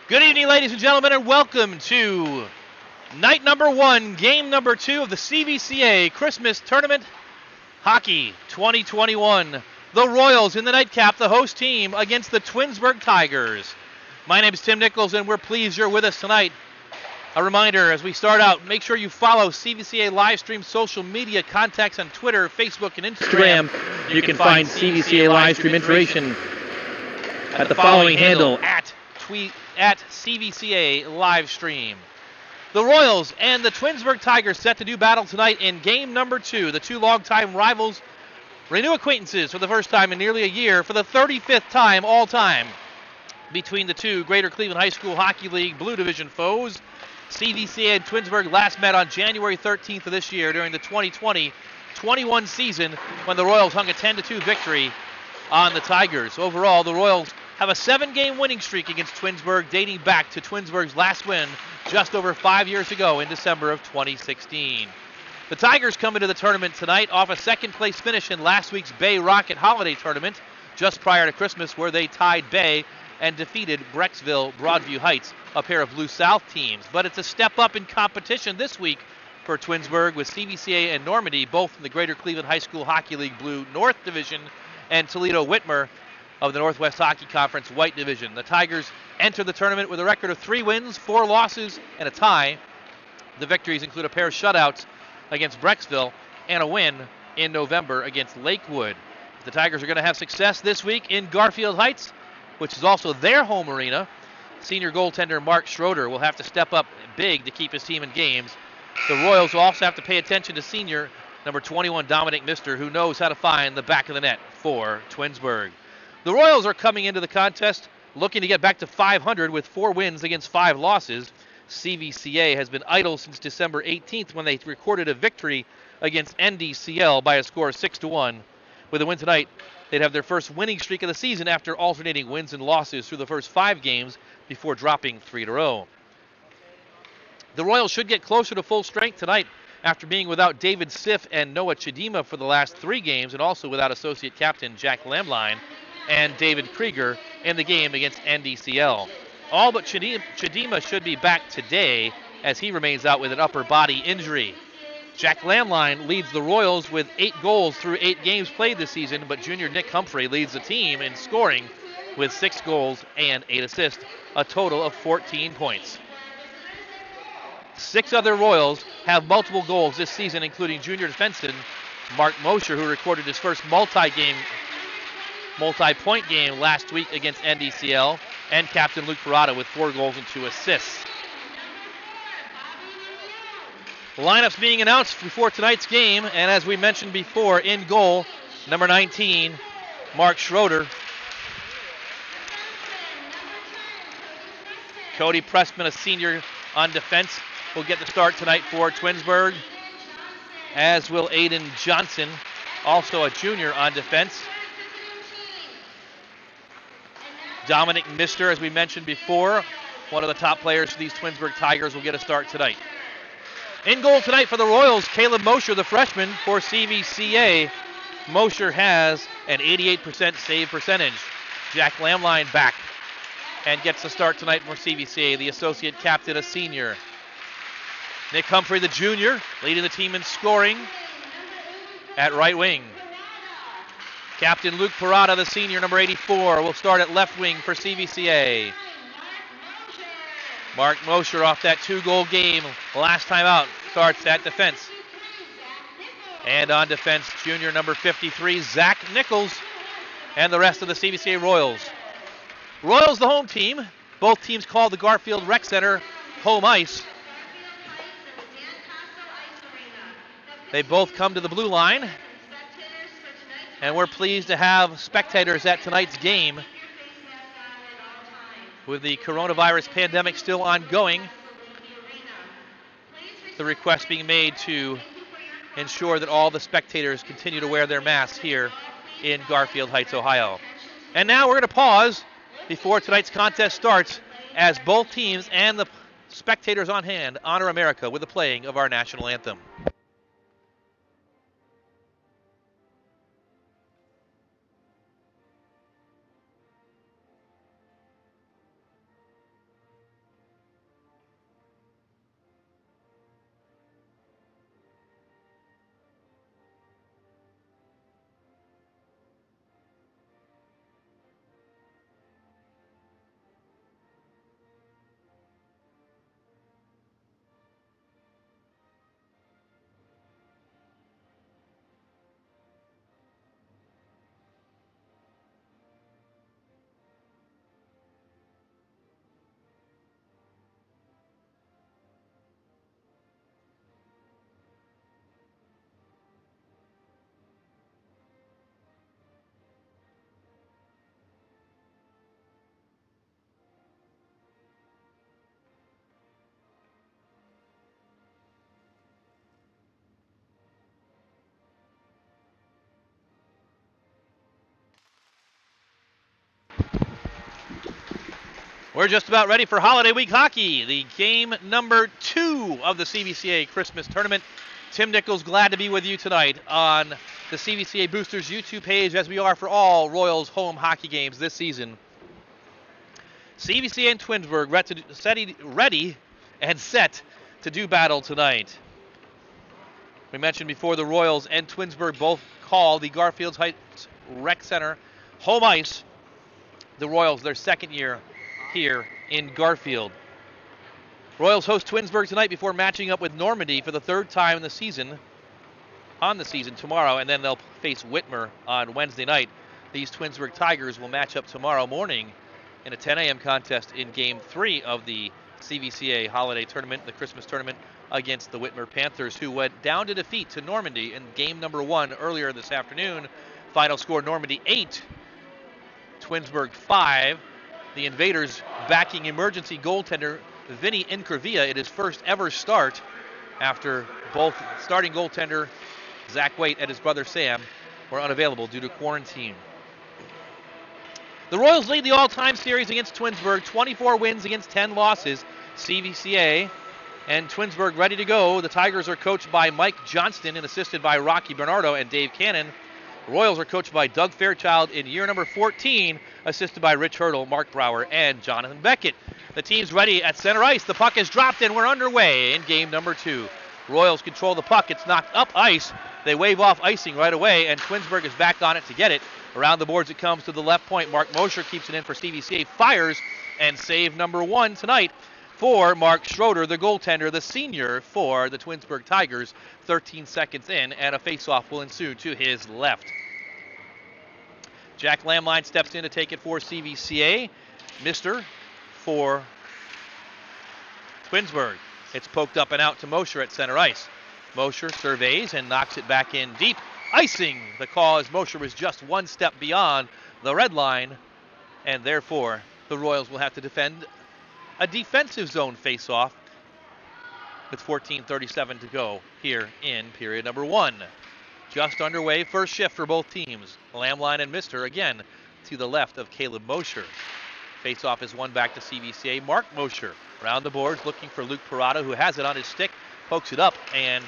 Good evening, ladies and gentlemen, and welcome to night number 1, game number 2 of the CVCA Christmas Tournament Hockey 2021. The Royals in the nightcap, the host team, against the Twinsburg Tigers. My name is Tim Nichols, and we're pleased you're with us tonight. A reminder, as we start out, make sure you follow CVCA Livestream social media contacts on Twitter, Facebook, and Instagram. You can find CVCA Livestream information at the following handle, at CVCA Livestream. The Royals and the Twinsburg Tigers set to do battle tonight in game number 2. The two longtime rivals renew acquaintances for the first time in nearly a year for the 35th time all-time between the two Greater Cleveland High School Hockey League Blue Division foes. CVCA and Twinsburg last met on January 13th of this year during the 2020-21 season when the Royals hung a 10-2 victory on the Tigers. Overall, the Royals have a 7-game winning streak against Twinsburg dating back to Twinsburg's last win just over 5 years ago in December of 2016. The Tigers come into the tournament tonight off a second-place finish in last week's Bay Rocket Holiday Tournament just prior to Christmas, where they tied Bay and defeated Brecksville Broadview Heights, a pair of Blue South teams. But it's a step up in competition this week for Twinsburg, with CVCA and Normandy both in the Greater Cleveland High School Hockey League Blue North Division and Toledo Whitmer of the Northwest Hockey Conference White Division. The Tigers enter the tournament with a record of 3 wins, 4 losses, and a tie. The victories include a pair of shutouts against Brecksville and a win in November against Lakewood. The Tigers are going to have success this week in Garfield Heights, which is also their home arena. Senior goaltender Mark Schroeder will have to step up big to keep his team in games. The Royals will also have to pay attention to senior number 21 Dominic Mister, who knows how to find the back of the net for Twinsburg. The Royals are coming into the contest looking to get back to 500 with 4 wins against 5 losses. CVCA has been idle since December 18th when they recorded a victory against NDCL by a score of 6-1. With a win tonight, they'd have their first winning streak of the season after alternating wins and losses through the first 5 games before dropping 3 in a row. The Royals should get closer to full strength tonight after being without David Siff and Noah Chidima for the last 3 games, and also without associate captain Jack Lamline and David Krieger in the game against NDCL. All but Chidima should be back today, as he remains out with an upper body injury. Jack Lamline leads the Royals with 8 goals through 8 games played this season, but junior Nick Humphrey leads the team in scoring with 6 goals and 8 assists, a total of 14 points. 6 other Royals have multiple goals this season, including junior defenseman Mark Mosher, who recorded his first multi-point game last week against NDCL, and captain Luke Parada with 4 goals and 2 assists. Lineups being announced before tonight's game, and as we mentioned before, in goal, number 19, Mark Schroeder. Cody Pressman, a senior on defense, will get the start tonight for Twinsburg, as will Aiden Johnson, also a junior on defense. Dominic Mister, as we mentioned before, one of the top players for these Twinsburg Tigers, will get a start tonight. In goal tonight for the Royals, Caleb Mosher, the freshman for CVCA. Mosher has an 88% save percentage. Jack Lamline back and gets the start tonight for CVCA, the associate captain, a senior. Nick Humphrey, the junior, leading the team in scoring at right wing. Captain Luke Parada, the senior, number 84, will start at left wing for CVCA. Mark Mosher, off that 2-goal game last time out, starts at defense. And on defense, junior number 53, Zach Nichols, and the rest of the CVCA Royals. Royals, the home team. Both teams call the Garfield Rec Center home ice. They both come to the blue line. And we're pleased to have spectators at tonight's game. With the coronavirus pandemic still ongoing, the request being made to ensure that all the spectators continue to wear their masks here in Garfield Heights, Ohio. And now we're going to pause before tonight's contest starts, as both teams and the spectators on hand honor America with the playing of our national anthem. We're just about ready for Holiday Week Hockey, the game number 2 of the CVCA Christmas Tournament. Tim Nichols, glad to be with you tonight on the CVCA Boosters YouTube page, as we are for all Royals home hockey games this season. CVCA and Twinsburg ready and set to do battle tonight. We mentioned before the Royals and Twinsburg both call the Garfield Heights Rec Center home ice. The Royals, their second year here in Garfield. Royals host Twinsburg tonight before matching up with Normandy for the third time in the season, tomorrow, and then they'll face Whitmer on Wednesday night. These Twinsburg Tigers will match up tomorrow morning in a 10 a.m. contest in Game 3 of the CVCA Holiday Tournament, the Christmas Tournament, against the Whitmer Panthers, who went down to defeat to Normandy in Game number 1 earlier this afternoon. Final score, Normandy 8, Twinsburg 5. The Invaders backing emergency goaltender Vinny Incurvilla in his first ever start after both starting goaltender Zach Waite and his brother Sam were unavailable due to quarantine. The Royals lead the all-time series against Twinsburg, 24 wins against 10 losses. CVCA and Twinsburg ready to go. The Tigers are coached by Mike Johnston and assisted by Rocky Bernardo and Dave Cannon. The Royals are coached by Doug Fairchild in year number 14, assisted by Rich Hurdle, Mark Brower, and Jonathan Beckett. The team's ready at center ice. The puck is dropped, and we're underway in game number 2. Royals control the puck. It's knocked up ice. They wave off icing right away, and Twinsburg is back on it to get it. Around the boards it comes to the left point. Mark Mosher keeps it in for CVCA, fires, and save number 1 tonight for Mark Schroeder, the goaltender, the senior for the Twinsburg Tigers. 13 seconds in, and a face-off will ensue to his left. Jack Lamline steps in to take it for CVCA. Mister for Twinsburg. It's poked up and out to Mosher at center ice. Mosher surveys and knocks it back in deep. Icing the call, as Mosher was just one step beyond the red line, and therefore the Royals will have to defend a defensive zone face-off with 14:37 to go here in period number 1. Just underway, first shift for both teams. Lamline and Mister again to the left of Caleb Mosher. Face-off is won back to CVCA. Mark Mosher around the boards looking for Luke Parada, who has it on his stick, pokes it up, and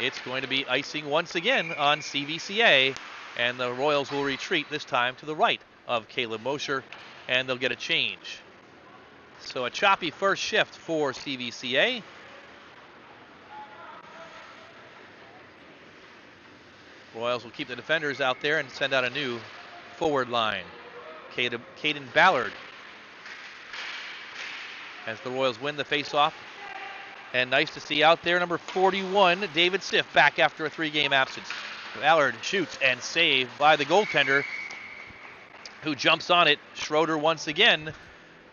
it's going to be icing once again on CVCA, and the Royals will retreat this time to the right of Caleb Mosher, and they'll get a change. So a choppy first shift for CVCA. Royals will keep the defenders out there and send out a new forward line. Caden Ballard, as the Royals win the faceoff. And nice to see out there, number 41, David Siff, back after a 3-game absence. Ballard shoots and saved by the goaltender, who jumps on it. Schroeder once again,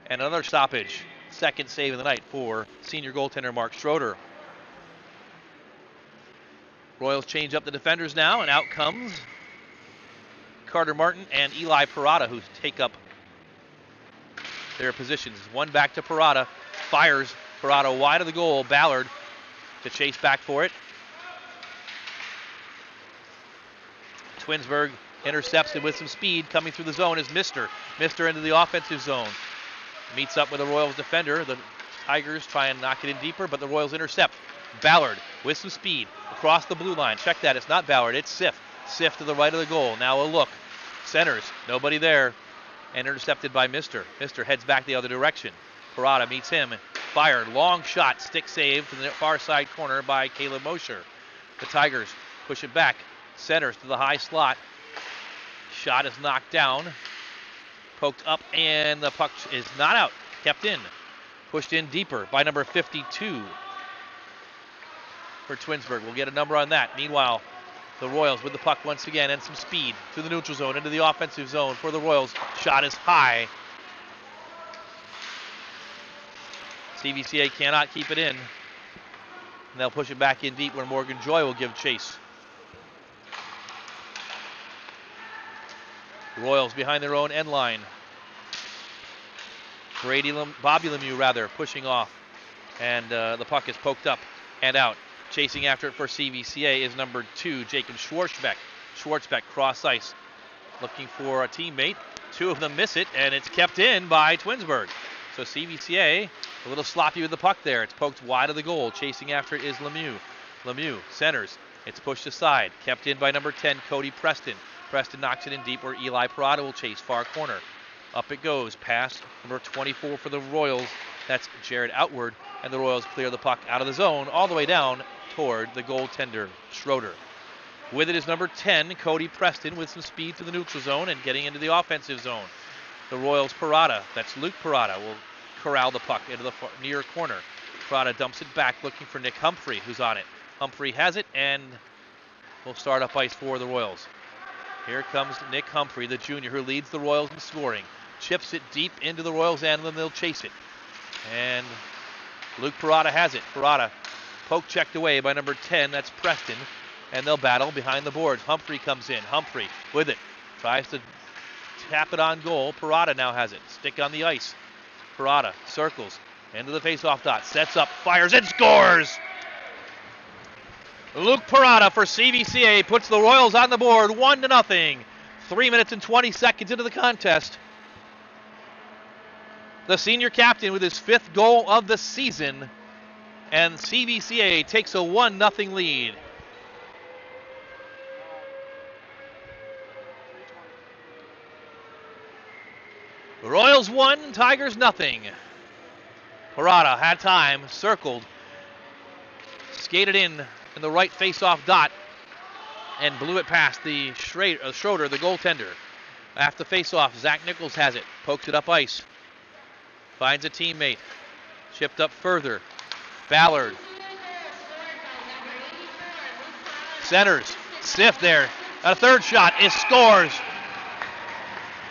and another stoppage. Second save of the night for senior goaltender Mark Schroeder. Royals change up the defenders now, and out comes Carter Martin and Eli Parada, who take up their positions. One back to Parada, fires Parada wide of the goal. Ballard to chase back for it. Twinsburg intercepts it with some speed. Coming through the zone is Mister. Mister into the offensive zone. Meets up with the Royals defender. The Tigers try and knock it in deeper, but the Royals intercept. Ballard with some speed across the blue line. Check that, it's not Ballard, it's Siff. Siff to the right of the goal. Now a look. Centers, nobody there. And intercepted by Mister. Mister heads back the other direction. Parada meets him. Fired, long shot, stick save to the far side corner by Caleb Mosher. The Tigers push it back. Centers to the high slot. Shot is knocked down. Poked up, and the puck is not out. Kept in. Pushed in deeper by number 52 for Twinsburg. We'll get a number on that. Meanwhile, the Royals with the puck once again and some speed to the neutral zone, into the offensive zone for the Royals. Shot is high. CVCA cannot keep it in. And they'll push it back in deep, where Morgan Joy will give chase. The Royals behind their own end line. Bobby Lemieux pushing off. And the puck is poked up and out. Chasing after it for CVCA is number 2, Jacob Schwartzbeck. Schwartzbeck cross ice, looking for a teammate. Two of them miss it, and it's kept in by Twinsburg. So CVCA a little sloppy with the puck there. It's poked wide of the goal. Chasing after it is Lemieux. Lemieux centers. It's pushed aside. Kept in by number 10, Cody Preston. Preston knocks it in deep where Eli Parada will chase far corner. Up it goes. Pass number 24 for the Royals. That's Jared Outward. And the Royals clear the puck out of the zone all the way down toward the goaltender, Schroeder. With it is number 10, Cody Preston, with some speed to the neutral zone and getting into the offensive zone. The Royals' Parada, that's Luke Parada, will corral the puck into the near corner. Parada dumps it back looking for Nick Humphrey, who's on it. Humphrey has it and will start up ice for the Royals. Here comes Nick Humphrey, the junior, who leads the Royals in scoring. Chips it deep into the Royals' end, and they'll chase it. And Luke Parada has it. Parada poke checked away by number 10, that's Preston. And they'll battle behind the boards. Humphrey comes in. Humphrey with it. Tries to tap it on goal. Parada now has it. Stick on the ice. Parada circles into the faceoff dot. Sets up, fires, and scores! Luke Parada for CVCA puts the Royals on the board 1-0. 3 minutes and 20 seconds into the contest. The senior captain with his 5th goal of the season. And CVCA takes a 1-0 lead. Royals 1, Tigers 0. Parada had time, circled, skated in the right face-off dot, and blew it past the Schroeder, the goaltender. After face-off, Zach Nichols has it, pokes it up ice, finds a teammate, chipped up further. Ballard centers, stiff there, a third shot, it scores.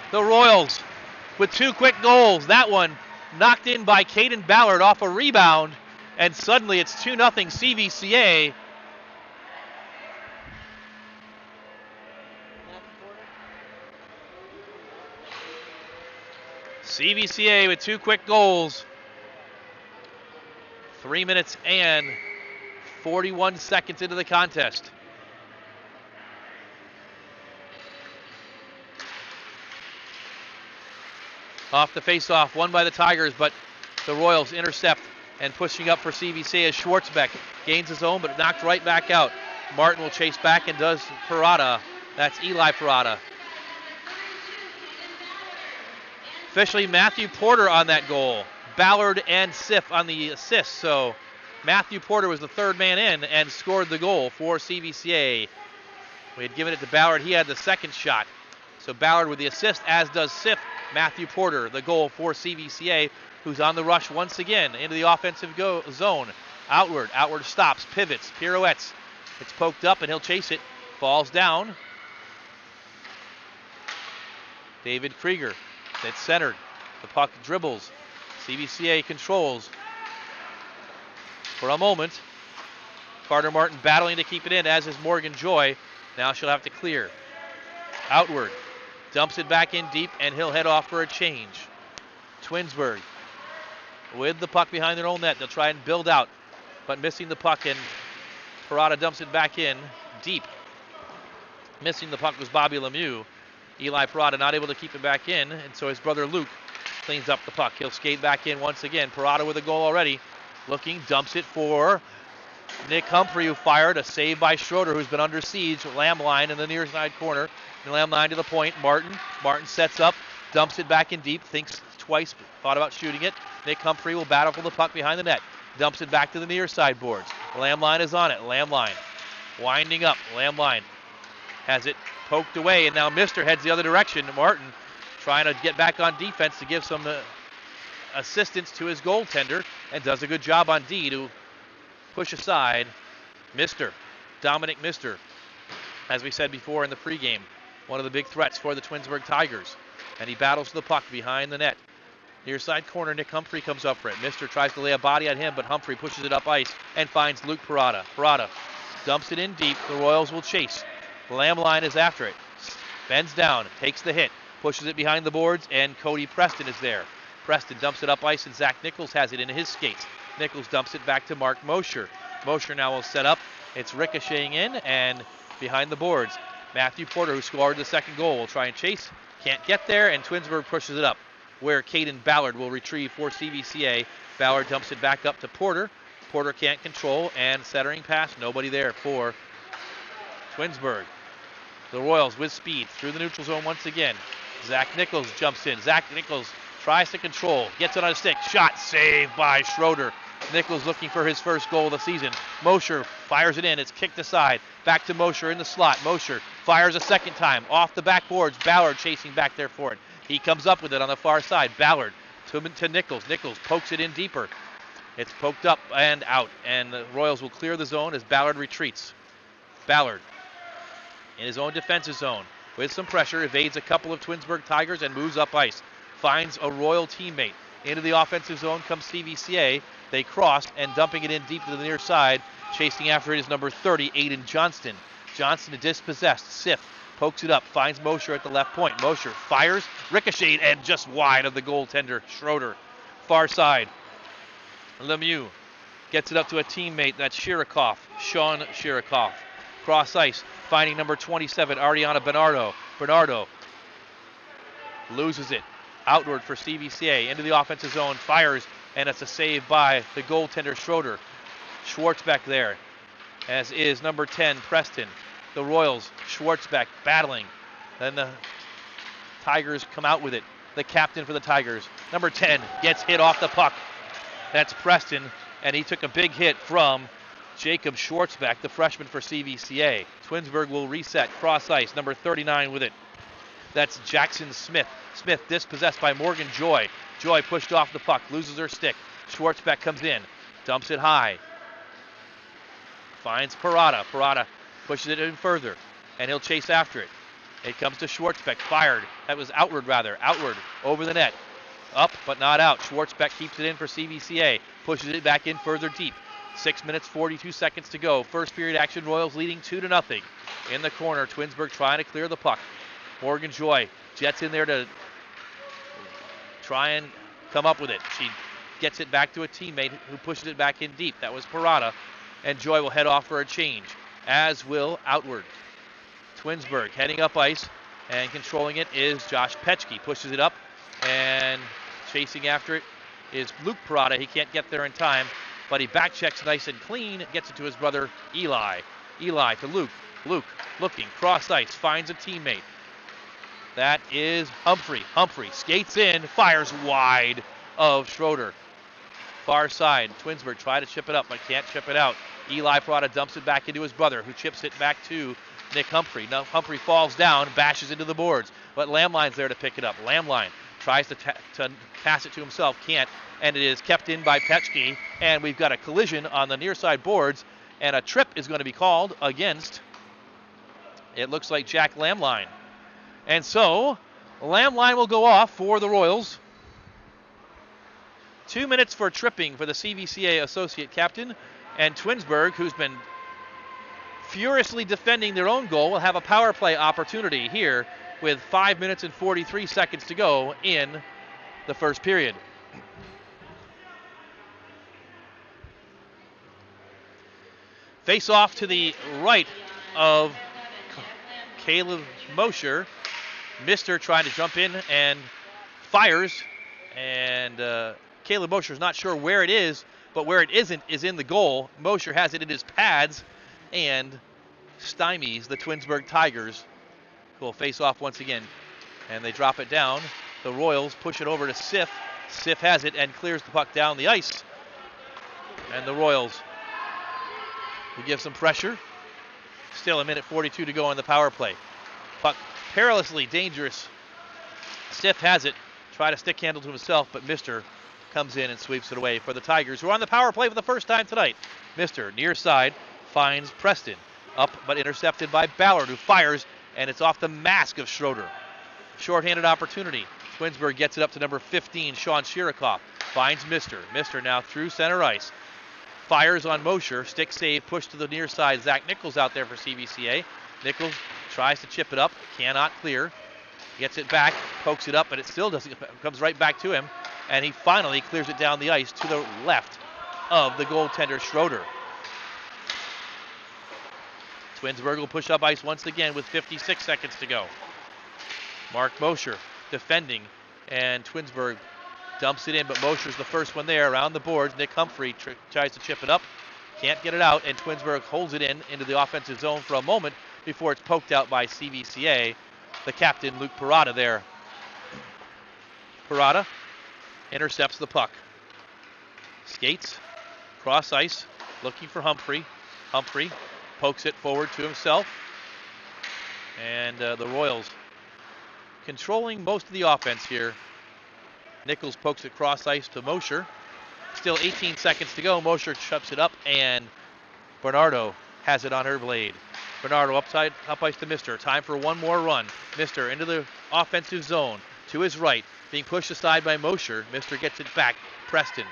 The Royals with 2 quick goals. That one knocked in by Caden Ballard off a rebound, and suddenly it's 2-0 CVCA. CVCA with 2 quick goals. 3 minutes and 41 seconds into the contest. Off the face-off, won by the Tigers, but the Royals intercept, and pushing up for CVCA is Schwartzbeck. Gains his own, but knocked right back out. Martin will chase back and does Parada. That's Eli Parada. Officially Matthew Porter on that goal. Ballard and Siff on the assist. So Matthew Porter was the 3rd man in and scored the goal for CVCA. We had given it to Ballard. He had the 2nd shot. So Ballard with the assist, as does Siff. Matthew Porter, the goal for CVCA, who's on the rush once again into the offensive zone. Outward stops, pivots, pirouettes. It's poked up and he'll chase it. Falls down. David Krieger, that's centered. The puck dribbles. CVCA controls for a moment. Carter Martin battling to keep it in, as is Morgan Joy. Now she'll have to clear. Outward. Dumps it back in deep, and he'll head off for a change. Twinsburg with the puck behind their own net. They'll try and build out, but missing the puck, and Parada dumps it back in deep. Missing the puck was Bobby Lemieux. Eli Parada not able to keep it back in, and so his brother Luke cleans up the puck. He'll skate back in once again. Parada with a goal already. Looking, dumps it for Nick Humphrey, who fired. A save by Schroeder, who's been under siege. Lamline in the near side corner. Lamline to the point. Martin sets up, dumps it back in deep, thinks twice, thought about shooting it. Nick Humphrey will battle for the puck behind the net. Dumps it back to the near side boards. Lamline is on it. Lamline winding up. Lamline has it poked away, and now Mister heads the other direction. Martin trying to get back on defense to give some assistance to his goaltender, and does a good job on D to push aside Dominic Mister. As we said before in the pregame, one of the big threats for the Twinsburg Tigers. And he battles the puck behind the net. Near side corner, Nick Humphrey comes up for it. Mister tries to lay a body on him, but Humphrey pushes it up ice and finds Luke Parada. Parada dumps it in deep. The Royals will chase. Lamline is after it. Bends down, takes the hit, pushes it behind the boards, and Cody Preston is there. Preston dumps it up ice, and Zach Nichols has it in his skates. Nichols dumps it back to Mark Mosher. Mosher now will set up. It's ricocheting in and behind the boards. Matthew Porter, who scored the 2nd goal, will try and chase. Can't get there, and Twinsburg pushes it up. where Caden Ballard will retrieve for CVCA. Ballard dumps it back up to Porter. Porter can't control, and centering pass, nobody there for Twinsburg. The Royals with speed through the neutral zone once again. Zach Nichols jumps in. Zach Nichols tries to control, gets it on a stick, shot saved by Schroeder. Nichols looking for his first goal of the season. Mosher fires it in, it's kicked aside. Back to Mosher in the slot. Mosher fires a second time, off the backboards. Ballard chasing back there for it. He comes up with it on the far side. Ballard to Nichols. Nichols pokes it in deeper. It's poked up and out, and the Royals will clear the zone as Ballard retreats. Ballard in his own defensive zone with some pressure, evades a couple of Twinsburg Tigers and moves up ice. Finds a Royal teammate. Into the offensive zone comes CVCA. They cross, and dumping it in deep to the near side. Chasing after it is number 30, Aiden Johnston. Johnston dispossessed. Sif pokes it up, finds Mosher at the left point. Mosher fires, ricocheted, and just wide of the goaltender, Schroeder. Far side. Lemieux gets it up to a teammate, that's Shirikoff, Sean Shirikoff. Cross ice, finding number 27, Ariana Bernardo. Bernardo loses it. Outward for CVCA, into the offensive zone, fires, and it's a save by the goaltender, Schroeder. Schwartzbeck there, as is number 10, Preston. The Royals, Schwartzbeck battling. Then the Tigers come out with it. The captain for the Tigers, number 10, gets hit off the puck. That's Preston, and he took a big hit from Jacob Schwartzbeck, the freshman for CVCA. Twinsburg will reset, cross ice, number 39 with it. That's Jackson Smith. Smith dispossessed by Morgan Joy. Joy pushed off the puck, loses her stick. Schwartzbeck comes in, dumps it high. Finds Parada. Parada pushes it in further, and he'll chase after it. It comes to Schwartzbeck, fired. That was outward, over the net. Up, but not out. Schwartzbeck keeps it in for CVCA. Pushes it back in further deep. 6 minutes, 42 seconds to go. First period action, Royals leading 2-0. In the corner, Twinsburg trying to clear the puck. Morgan Joy jets in there to try and come up with it. She gets it back to a teammate who pushes it back in deep. That was Parada. And Joy will head off for a change, as will outward. Twinsburg heading up ice, and controlling it is Josh Petchke. Pushes it up, and chasing after it is Luke Parada. He can't get there in time, but he back checks nice and clean, gets it to his brother Eli. Eli to Luke. Luke looking, cross ice, finds a teammate. That is Humphrey. Humphrey skates in, fires wide of Schroeder. Far side, Twinsburg try to chip it up, but can't chip it out. Eli Parada dumps it back into his brother, who chips it back to Nick Humphrey. Now Humphrey falls down, bashes into the boards, but Lamline's there to pick it up. Lamline tries to pass it to himself, can't, and it is kept in by Petchke, and we've got a collision on the near side boards, and a trip is going to be called against, it looks like Jack Lamline. And so, Lamline will go off for the Royals. 2 minutes for tripping for the CVCA associate captain, and Twinsburg, who's been furiously defending their own goal, will have a power play opportunity here with 5 minutes and 43 seconds to go in the first period. Face off to the right of Caleb Mosher. Mister trying to jump in and fires, and Caleb Mosher's not sure where it is, but where it isn't is in the goal. Mosher has it in his pads and stymies the Twinsburg Tigers, who will face off once again, and they drop it down. The Royals push it over to Sif. Sif has it and clears the puck down the ice, and the Royals will give some pressure. Still a minute 42 to go on the power play. Puck perilously dangerous. Sif has it, try to stick handle to himself, but Mister comes in and sweeps it away for the Tigers, who are on the power play for the first time tonight. Mister near side finds Preston, up but intercepted by Ballard, who fires, and it's off the mask of Schroeder. Shorthanded opportunity. Twinsburg gets it up to number 15, Sean Shirikoff. Finds Mister. Mister now through center ice. Fires on Mosher. Stick save, push to the near side. Zach Nichols out there for CVCA. Nichols tries to chip it up, cannot clear. Gets it back, pokes it up, but it still doesn't. Comes right back to him, and he finally clears it down the ice to the left of the goaltender, Schroeder. Twinsburg will push up ice once again with 56 seconds to go. Mark Mosher defending And Twinsburg dumps it in, but Mosher's the first one there around the boards. Nick Humphrey tries to chip it up. Can't get it out, and Twinsburg holds it into the offensive zone for a moment before it's poked out by CVCA. The captain, Luke Parada, there. Parada intercepts the puck. Skates, cross ice, looking for Humphrey. Humphrey pokes it forward to himself. And the Royals controlling most of the offense here. Nichols pokes it cross ice to Mosher. Still 18 seconds to go. Mosher chops it up, and Bernardo has it on her blade. Bernardo up ice to Mister. Time for one more run. Mister into the offensive zone. To his right, being pushed aside by Mosher. Mister gets it back. Preston.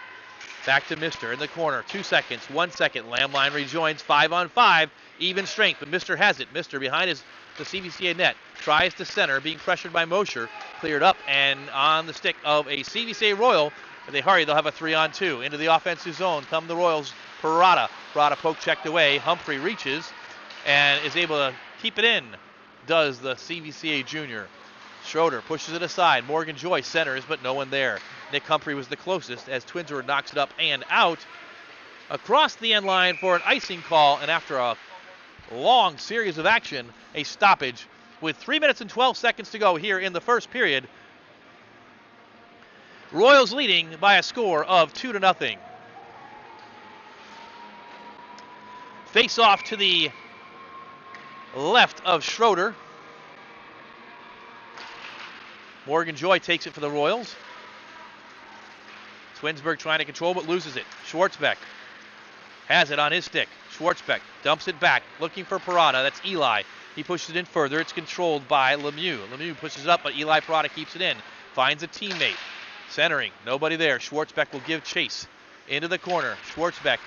Back to Mister in the corner. 2 seconds. 1 second. Lamline rejoins. 5-on-5. Even strength, but Mister has it. Mister behind the CVCA net. Tries to center, being pressured by Mosher. Cleared up and on the stick of a CVCA Royal. If they hurry, they'll have a 3-on-2. Into the offensive zone come the Royals. Parada. Parada poke checked away. Humphrey reaches and is able to keep it in. Does the CVCA junior. Schroeder pushes it aside. Morgan Joy centers, but no one there. Nick Humphrey was the closest as Twinsburg knocks it up and out. Across the end line for an icing call, and after a long series of action, a stoppage with 3 minutes and 12 seconds to go here in the first period. Royals leading by a score of 2-0. Face off to the left of Schroeder. Morgan Joy takes it for the Royals. Twinsburg trying to control but loses it. Schwartzbeck has it on his stick. Schwartzbeck dumps it back, looking for Parada. That's Eli. He pushes it in further. It's controlled by Lemieux. Lemieux pushes it up, but Eli Parada keeps it in. Finds a teammate. Centering. Nobody there. Schwartzbeck will give chase into the corner. Schwartzbeck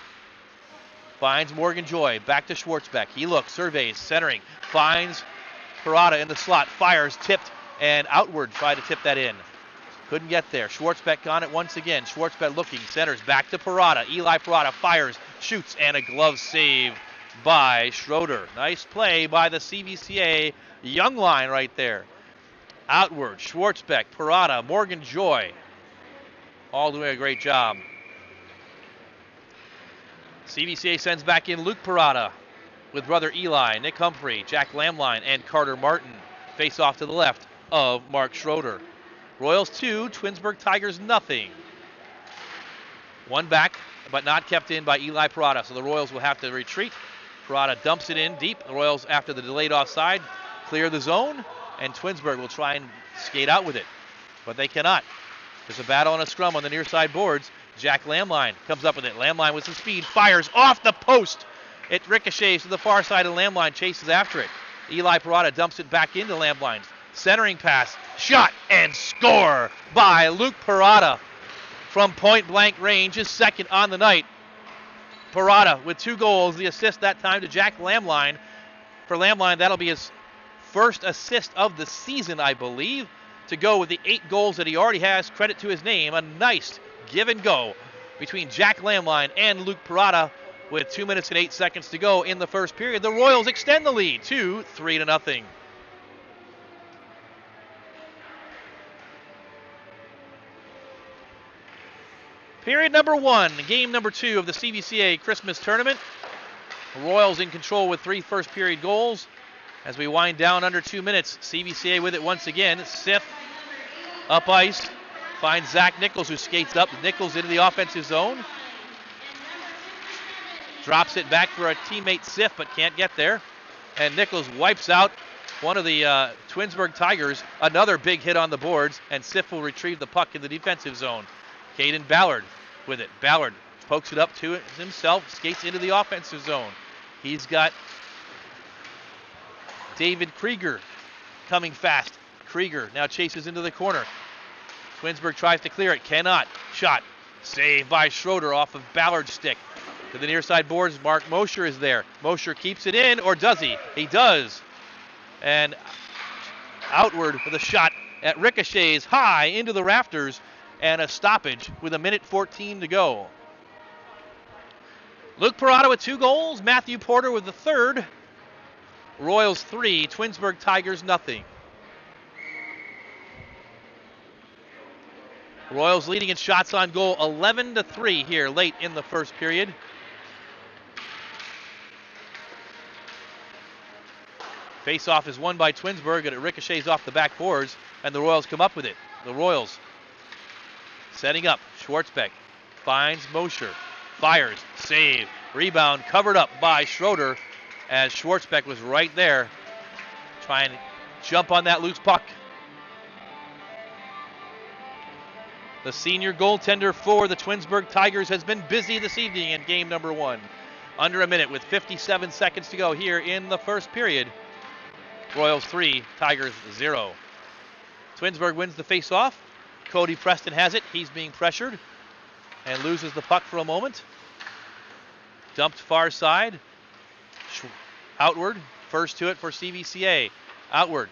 finds Morgan Joy. Back to Schwartzbeck. He looks, surveys, centering. Finds Parada in the slot. Fires, tipped, and outward. Tried to tip that in. Couldn't get there. Schwartzbeck on it once again. Schwartzbeck looking, centers back to Parada. Eli Parada fires, shoots, and a glove save by Schroeder. Nice play by the CVCA young line right there. Outward, Schwartzbeck, Parada, Morgan Joy. All doing a great job. CVCA sends back in Luke Parada with brother Eli, Nick Humphrey, Jack Lamline, and Carter Martin. Face off to the left of Mark Schroeder. Royals 2, Twinsburg Tigers nothing. One back, but not kept in by Eli Parada, so the Royals will have to retreat. Parada dumps it in deep. The Royals, after the delayed offside, clear the zone, and Twinsburg will try and skate out with it, but they cannot. There's a battle on a scrum on the near side boards. Jack Lamline comes up with it. Lamline with some speed, fires off the post. It ricochets to the far side, and Lamline chases after it. Eli Parada dumps it back into Lamline's centering pass, shot, and score by Luke Parada from point-blank range, his second on the night. Parada with 2 goals, the assist that time to Jack Lamline. For Lamline, that'll be his first assist of the season, I believe, to go with the 8 goals that he already has. Credit to his name. A nice give and go between Jack Lamline and Luke Parada with 2 minutes and 8 seconds to go in the first period. The Royals extend the lead to 3-0. Period number 1, game number 2 of the CVCA Christmas Tournament. The Royals in control with 3 first period goals. As we wind down under 2 minutes, CVCA with it once again. Sith up ice, finds Zach Nichols, who skates up. Nichols into the offensive zone. Drops it back for a teammate Sith, but can't get there. And Nichols wipes out one of the Twinsburg Tigers. Another big hit on the boards, and Sith will retrieve the puck in the defensive zone. Caden Ballard with it. Ballard pokes it up to himself, skates into the offensive zone. He's got David Krieger coming fast. Krieger now chases into the corner. Twinsburg tries to clear it, cannot. Shot, saved by Schroeder off of Ballard's stick. To the near side boards, Mark Mosher is there. Mosher keeps it in, or does he? He does. And outward with a shot at ricochets high into the rafters, and a stoppage with 1:14 to go. Luke Parada with 2 goals. Matthew Porter with the third. Royals 3, Twinsburg Tigers nothing. Royals leading in shots on goal 11-3 here late in the first period. Face-off is won by Twinsburg, and it ricochets off the back boards, and the Royals come up with it. The Royals setting up. Schwartzbeck finds Mosher, fires, save, rebound, covered up by Schroeder, as Schwartzbeck was right there trying to jump on that loose puck. The senior goaltender for the Twinsburg Tigers has been busy this evening in game number 1. Under a minute with 57 seconds to go here in the first period. Royals 3, Tigers 0. Twinsburg wins the face-off. Cody Preston has it. He's being pressured and loses the puck for a moment. Dumped far side. Outward. First to it for CVCA. Outward.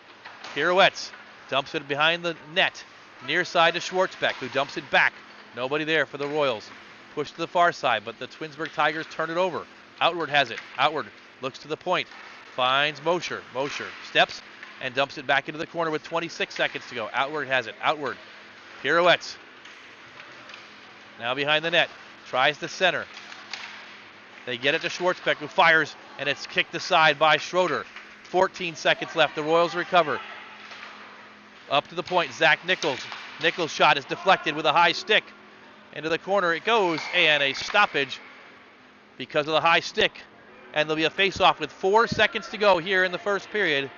Pirouettes. Dumps it behind the net. Near side to Schwartzbeck, who dumps it back. Nobody there for the Royals. Push to the far side, but the Twinsburg Tigers turn it over. Outward has it. Outward looks to the point. Finds Mosher. Mosher steps and dumps it back into the corner with 26 seconds to go. Outward has it. Outward. Pirouettes. Now behind the net. Tries the center. They get it to Schwartzbeck, who fires, and it's kicked aside by Schroeder. 14 seconds left. The Royals recover. Up to the point. Zach Nichols. Nichols' shot is deflected with a high stick. Into the corner it goes, and a stoppage because of the high stick. And there'll be a face-off with 4 seconds to go here in the first period.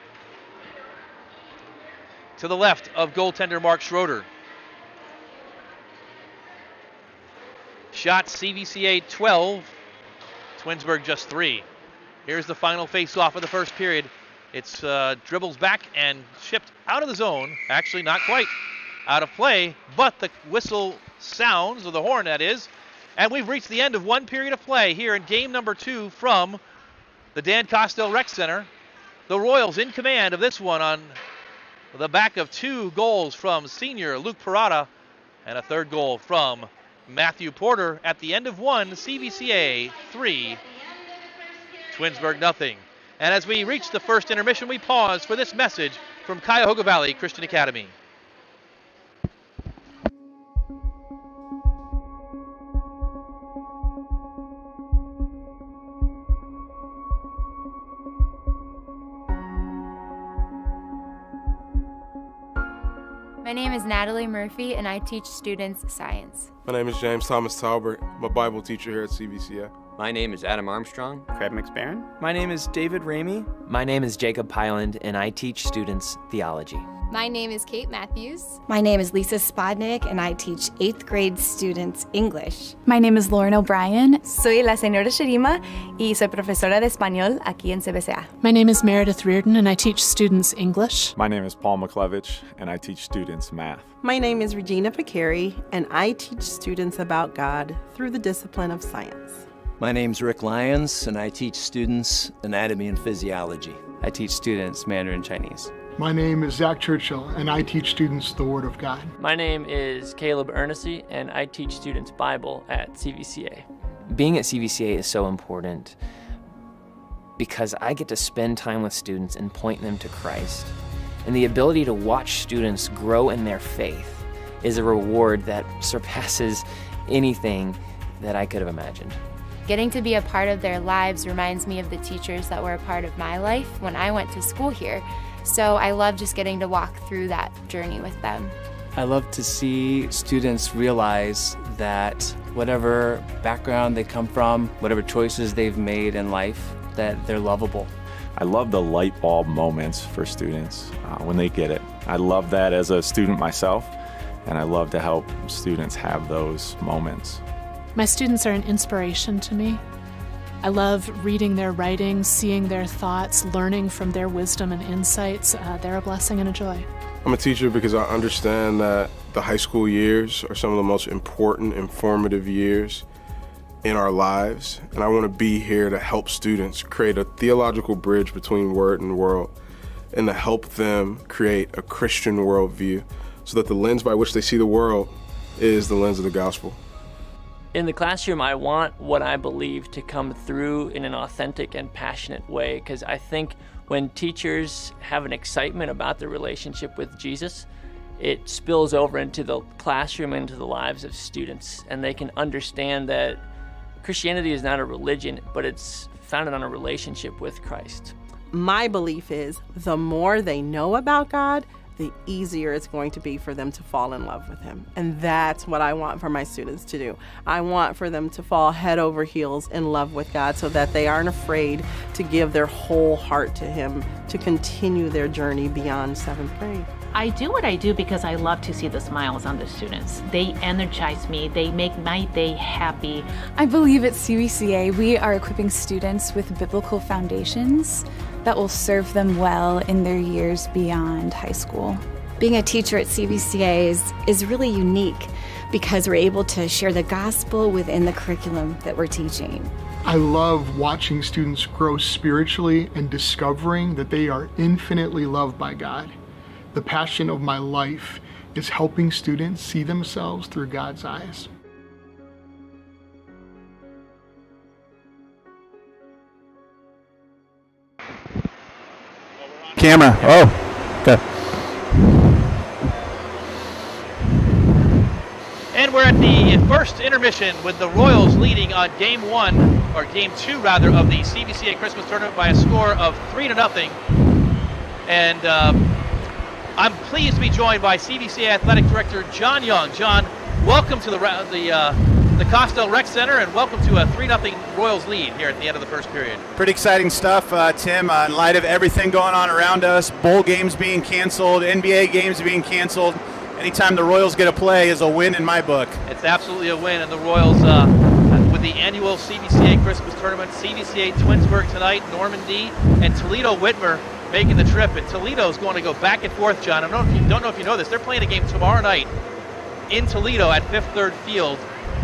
To the left of goaltender Mark Schroeder. Shots CVCA 12, Twinsburg just 3. Here's the final face-off of the first period. It's dribbles back and shipped out of the zone. Actually, not quite out of play, but the whistle sounds, or the horn that is. And we've reached the end of one period of play here in game number 2 from the Dan Kostel Rec Center. The Royals in command of this one on the back of 2 goals from senior Luke Parada and a third goal from Matthew Porter. At the end of 1, CVCA 3, Twinsburg nothing. And as we reach the first intermission, we pause for this message from Cuyahoga Valley Christian Academy. My name is Natalie Murphy, and I teach students science. My name is James Thomas Talbert. I'm a Bible teacher here at CVCA. My name is Adam Armstrong. Craig McSparron. My name is David Ramey. My name is Jacob Pyland, and I teach students theology. My name is Kate Matthews. My name is Lisa Spodnik, and I teach 8th grade students English. My name is Lauren O'Brien. Soy la señora Sherima y soy profesora de español aquí en CVCA. My name is Meredith Reardon, and I teach students English. My name is Paul McLevich, and I teach students math. My name is Regina Picari, and I teach students about God through the discipline of science. My name's Rick Lyons, and I teach students anatomy and physiology. I teach students Mandarin Chinese. My name is Zach Churchill, and I teach students the Word of God. My name is Caleb Ernessy, and I teach students Bible at CVCA. Being at CVCA is so important because I get to spend time with students and point them to Christ. And the ability to watch students grow in their faith is a reward that surpasses anything that I could have imagined. Getting to be a part of their lives reminds me of the teachers that were a part of my life when I went to school here. So I love just getting to walk through that journey with them. I love to see students realize that whatever background they come from, whatever choices they've made in life, that they're lovable. I love the light bulb moments for students when they get it. I love that as a student myself, and I love to help students have those moments. My students are an inspiration to me. I love reading their writings, seeing their thoughts, learning from their wisdom and insights. They're a blessing and a joy. I'm a teacher because I understand that the high school years are some of the most important, informative years in our lives. And I want to be here to help students create a theological bridge between word and world and to help them create a Christian worldview so that the lens by which they see the world is the lens of the gospel. In the classroom, I want what I believe to come through in an authentic and passionate way, because I think when teachers have an excitement about their relationship with Jesus, it spills over into the classroom, into the lives of students, and they can understand that Christianity is not a religion, but it's founded on a relationship with Christ. My belief is the more they know about God, the easier it's going to be for them to fall in love with him. And that's what I want for my students to do. I want for them to fall head over heels in love with God so that they aren't afraid to give their whole heart to him, to continue their journey beyond 7th grade. I do what I do because I love to see the smiles on the students. They energize me. They make my day happy. I believe at CVCA we are equipping students with biblical foundations that will serve them well in their years beyond high school. Being a teacher at CVCA is really unique because we're able to share the gospel within the curriculum that we're teaching. I love watching students grow spiritually and discovering that they are infinitely loved by God. The passion of my life is helping students see themselves through God's eyes. Camera. Oh, okay. And we're at the first intermission with the Royals leading on game 1, or game 2 rather, of the CVCA Christmas tournament by a score of 3-0. And I'm pleased to be joined by CVCA Athletic Director John Young. John, welcome to the Kostel Rec Center, and welcome to a 3-0 Royals lead here at the end of the first period. Pretty exciting stuff, Tim, in light of everything going on around us, bowl games being canceled, NBA games being canceled. Anytime the Royals get a play is a win in my book. It's absolutely a win, and the Royals, with the annual CVCA Christmas tournament, CVCA Twinsburg tonight, Normandy, and Toledo Whitmer making the trip. And Toledo's going to go back and forth, John. I don't know if you know this. They're playing a game tomorrow night in Toledo at Fifth Third Field,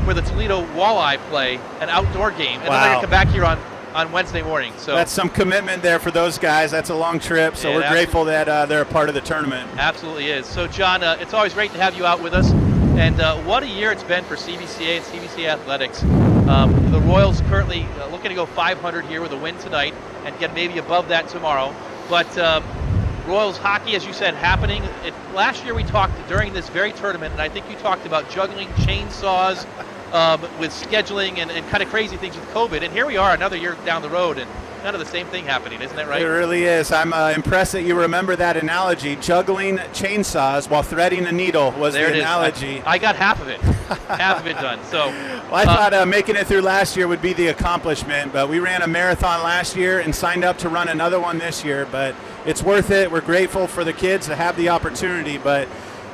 where the Toledo Walleye play an outdoor game. And then they're going to come back here on Wednesday morning. So that's some commitment there for those guys. That's a long trip, so we're grateful that they're a part of the tournament. Absolutely is. So, John, it's always great to have you out with us. And what a year it's been for CVCA and CVCA Athletics. The Royals currently looking to go 500 here with a win tonight and get maybe above that tomorrow. But Royals hockey, as you said, happening. Last year we talked during this very tournament, and I think you talked about juggling chainsaws with scheduling and kind of crazy things with COVID. And here we are another year down the road, and kind of the same thing happening, isn't that right? It really is. I'm impressed that you remember that analogy. Juggling chainsaws while threading a needle was the analogy. I got half of it. Half of it done. So, well, I thought making it through last year would be the accomplishment, but we ran a marathon last year and signed up to run another one this year. But it's worth it. We're grateful for the kids to have the opportunity. But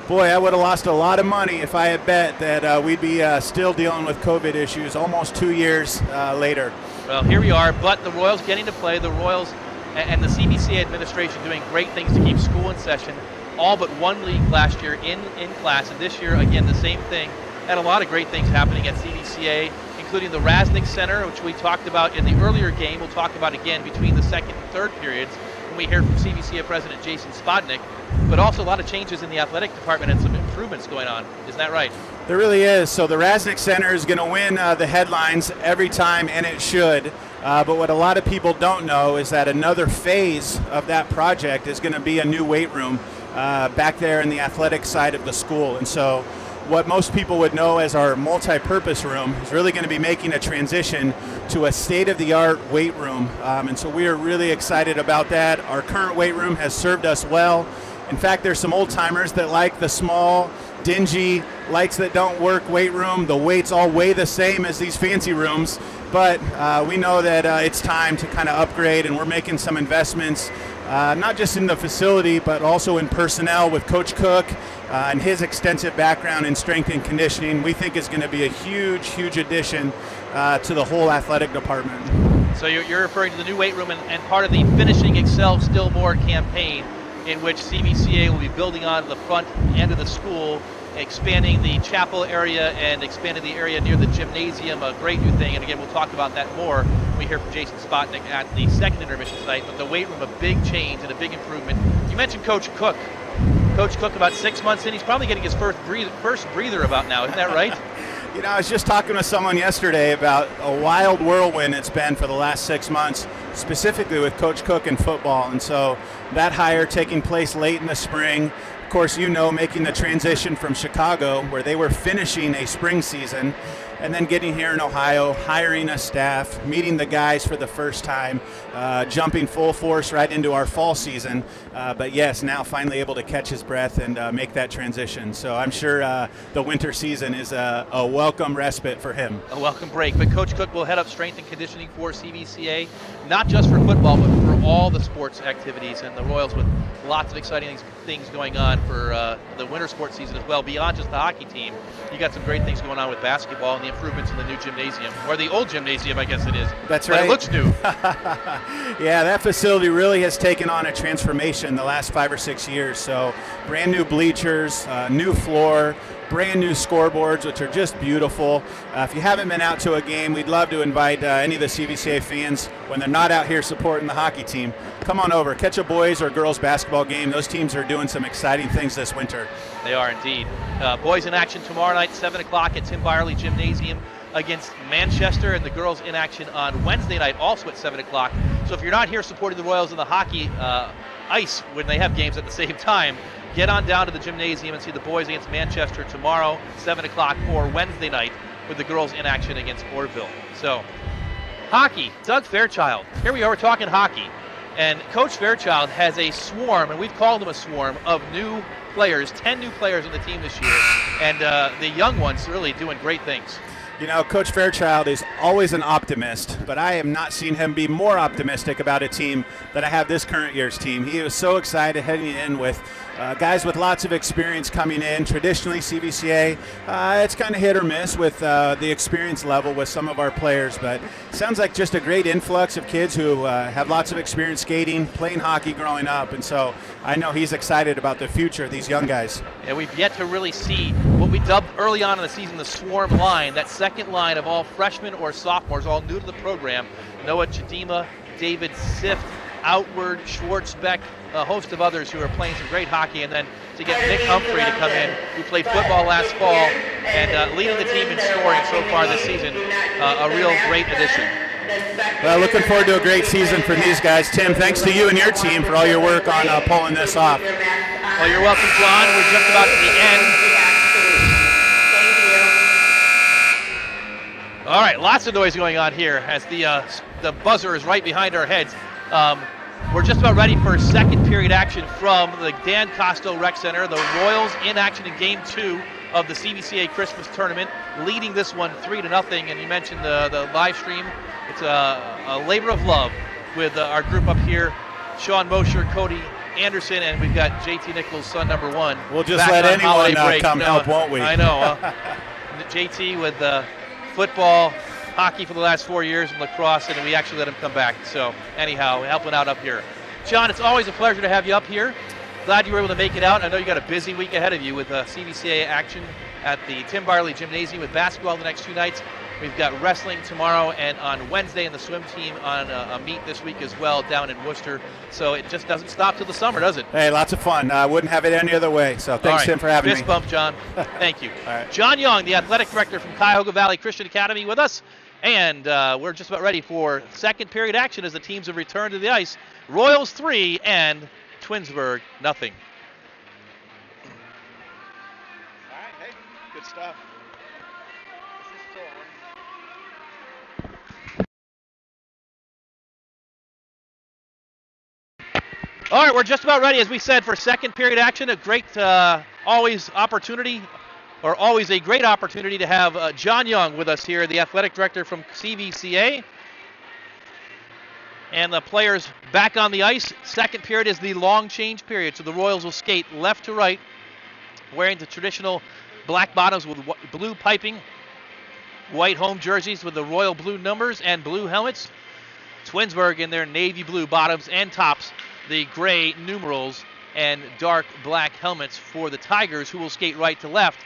boy, I would have lost a lot of money if I had bet that we'd be still dealing with COVID issues almost 2 years later. Well, here we are, but the Royals getting to play. The Royals and the CVCA administration doing great things to keep school in session. All but one league last year in class, and this year, again, the same thing. And a lot of great things happening at CVCA, including the Rasnick Center, which we talked about in the earlier game. We'll talk about again between the second and third periods when we hear from CVCA President Jason Spodnik. But also a lot of changes in the athletic department and some improvements going on. Isn't that right? There really is. So the Rasnick Center is going to win the headlines every time, and it should. But what a lot of people don't know is that another phase of that project is going to be a new weight room back there in the athletic side of the school. And so what most people would know as our multi-purpose room is really going to be making a transition to a state-of-the-art weight room. And so we are really excited about that. Our current weight room has served us well. In fact, there's some old-timers that like the small, dingy, lights that don't work weight room. The weights all weigh the same as these fancy rooms. But we know that it's time to kind of upgrade, and we're making some investments, not just in the facility, but also in personnel with Coach Cook and his extensive background in strength and conditioning. We think is going to be a huge, huge addition to the whole athletic department. So you're referring to the new weight room and part of the Finishing Excel Still More campaign, in which CVCA will be building on the front end of the school, expanding the chapel area and expanding the area near the gymnasium, a great new thing. And again, we'll talk about that more when we hear from Jason Spodnik at the second intermission tonight. But the weight room, a big change and a big improvement. You mentioned Coach Cook. Coach Cook, about 6 months in, he's probably getting his first breather about now. Isn't that right? You know, I was just talking with someone yesterday about a wild whirlwind it's been for the last 6 months, specifically with Coach Cook in football. And so that hire taking place late in the spring, Of course, making the transition from Chicago, where they were finishing a spring season, and then getting here in Ohio, hiring a staff, meeting the guys for the first time, jumping full force right into our fall season. But yes, now finally able to catch his breath and make that transition. So I'm sure the winter season is a welcome respite for him. A welcome break. But Coach Cook will head up strength and conditioning for CVCA, not just for football, but for all the sports activities. And the Royals with lots of exciting things going on for the winter sports season as well, beyond just the hockey team. You got some great things going on with basketball and the improvements in the new gymnasium, or the old gymnasium, I guess it is. That's but right. It looks new. Yeah, that facility really has taken on a transformation the last 5 or 6 years. So brand new bleachers, new floor, brand new scoreboards, which are just beautiful. If you haven't been out to a game, we'd love to invite any of the CVCA fans, when they're not out here supporting the hockey team, come on over, catch a boys or girls basketball game. Those teams are doing some exciting things this winter. They are indeed. Boys in action tomorrow night, 7 o'clock at Tim Byerly Gymnasium against Manchester, and the girls in action on Wednesday night, also at 7 o'clock. So if you're not here supporting the Royals in the hockey ice when they have games at the same time, get on down to the gymnasium and see the boys against Manchester tomorrow, 7 o'clock, or Wednesday night with the girls in action against Orville. So, hockey, Doug Fairchild. Here we are, we're talking hockey. And Coach Fairchild has a swarm, and we've called him a swarm, of new players, 10 new players on the team this year. And the young ones really doing great things. Coach Fairchild is always an optimist, but I have not seen him be more optimistic about a team than I have this current year's team. He was so excited heading in with guys with lots of experience coming in. Traditionally, CVCA, it's kind of hit or miss with the experience level with some of our players, but sounds like just a great influx of kids who have lots of experience skating, playing hockey growing up, and so I know he's excited about the future of these young guys. And we've yet to really see what we dubbed early on in the season the swarm line, that second line of all freshmen or sophomores, all new to the program. Noah Chidima, David Sift, Outward, Schwartzbeck, a host of others who are playing some great hockey, and then to get Nick Humphrey to come in, who played football last fall and leading the team in scoring so far this season, a real great addition. Well, looking forward to a great season for these guys. Tim, thanks to you and your team for all your work on pulling this off. Well, you're welcome, John. We're just about to the end. All right, lots of noise going on here as the buzzer is right behind our heads. We're just about ready for second period action from the Dan Kostel Rec Center. The Royals in action in Game 2 of the CVCA Christmas Tournament, leading this one 3-0. And you mentioned the live stream. It's a labor of love with our group up here, Sean Mosher, Cody Anderson, and we've got JT Nichols, son number 1. We'll just let anyone come help, won't we? I know. JT with football, hockey for the last 4 years, and lacrosse, and we actually let him come back. So anyhow, helping out up here. John, it's always a pleasure to have you up here. Glad you were able to make it out. I know you got a busy week ahead of you with CVCA action at the Tim Byerly Gymnasium with basketball the next 2 nights. We've got wrestling tomorrow and on Wednesday, and the swim team on a meet this week as well down in Worcester. So it just doesn't stop till the summer, does it? Hey, lots of fun. Wouldn't have it any other way. So thanks, Tim, for having me. Fist bump, John. Thank you. All right. John Young, the athletic director from Cuyahoga Valley Christian Academy, with us. And we're just about ready for second period action as the teams have returned to the ice. Royals 3 and Twinsburg 0. All right, hey, good stuff. All right, we're just about ready, as we said, for second period action. A great, always a great opportunity to have John Young with us here, the athletic director from CVCA. And the players back on the ice. Second period is the long change period, so the Royals will skate left to right, wearing the traditional black bottoms with blue piping, white home jerseys with the royal blue numbers and blue helmets. Twinsburg in their navy blue bottoms and tops, the gray numerals and dark black helmets for the Tigers, who will skate right to left.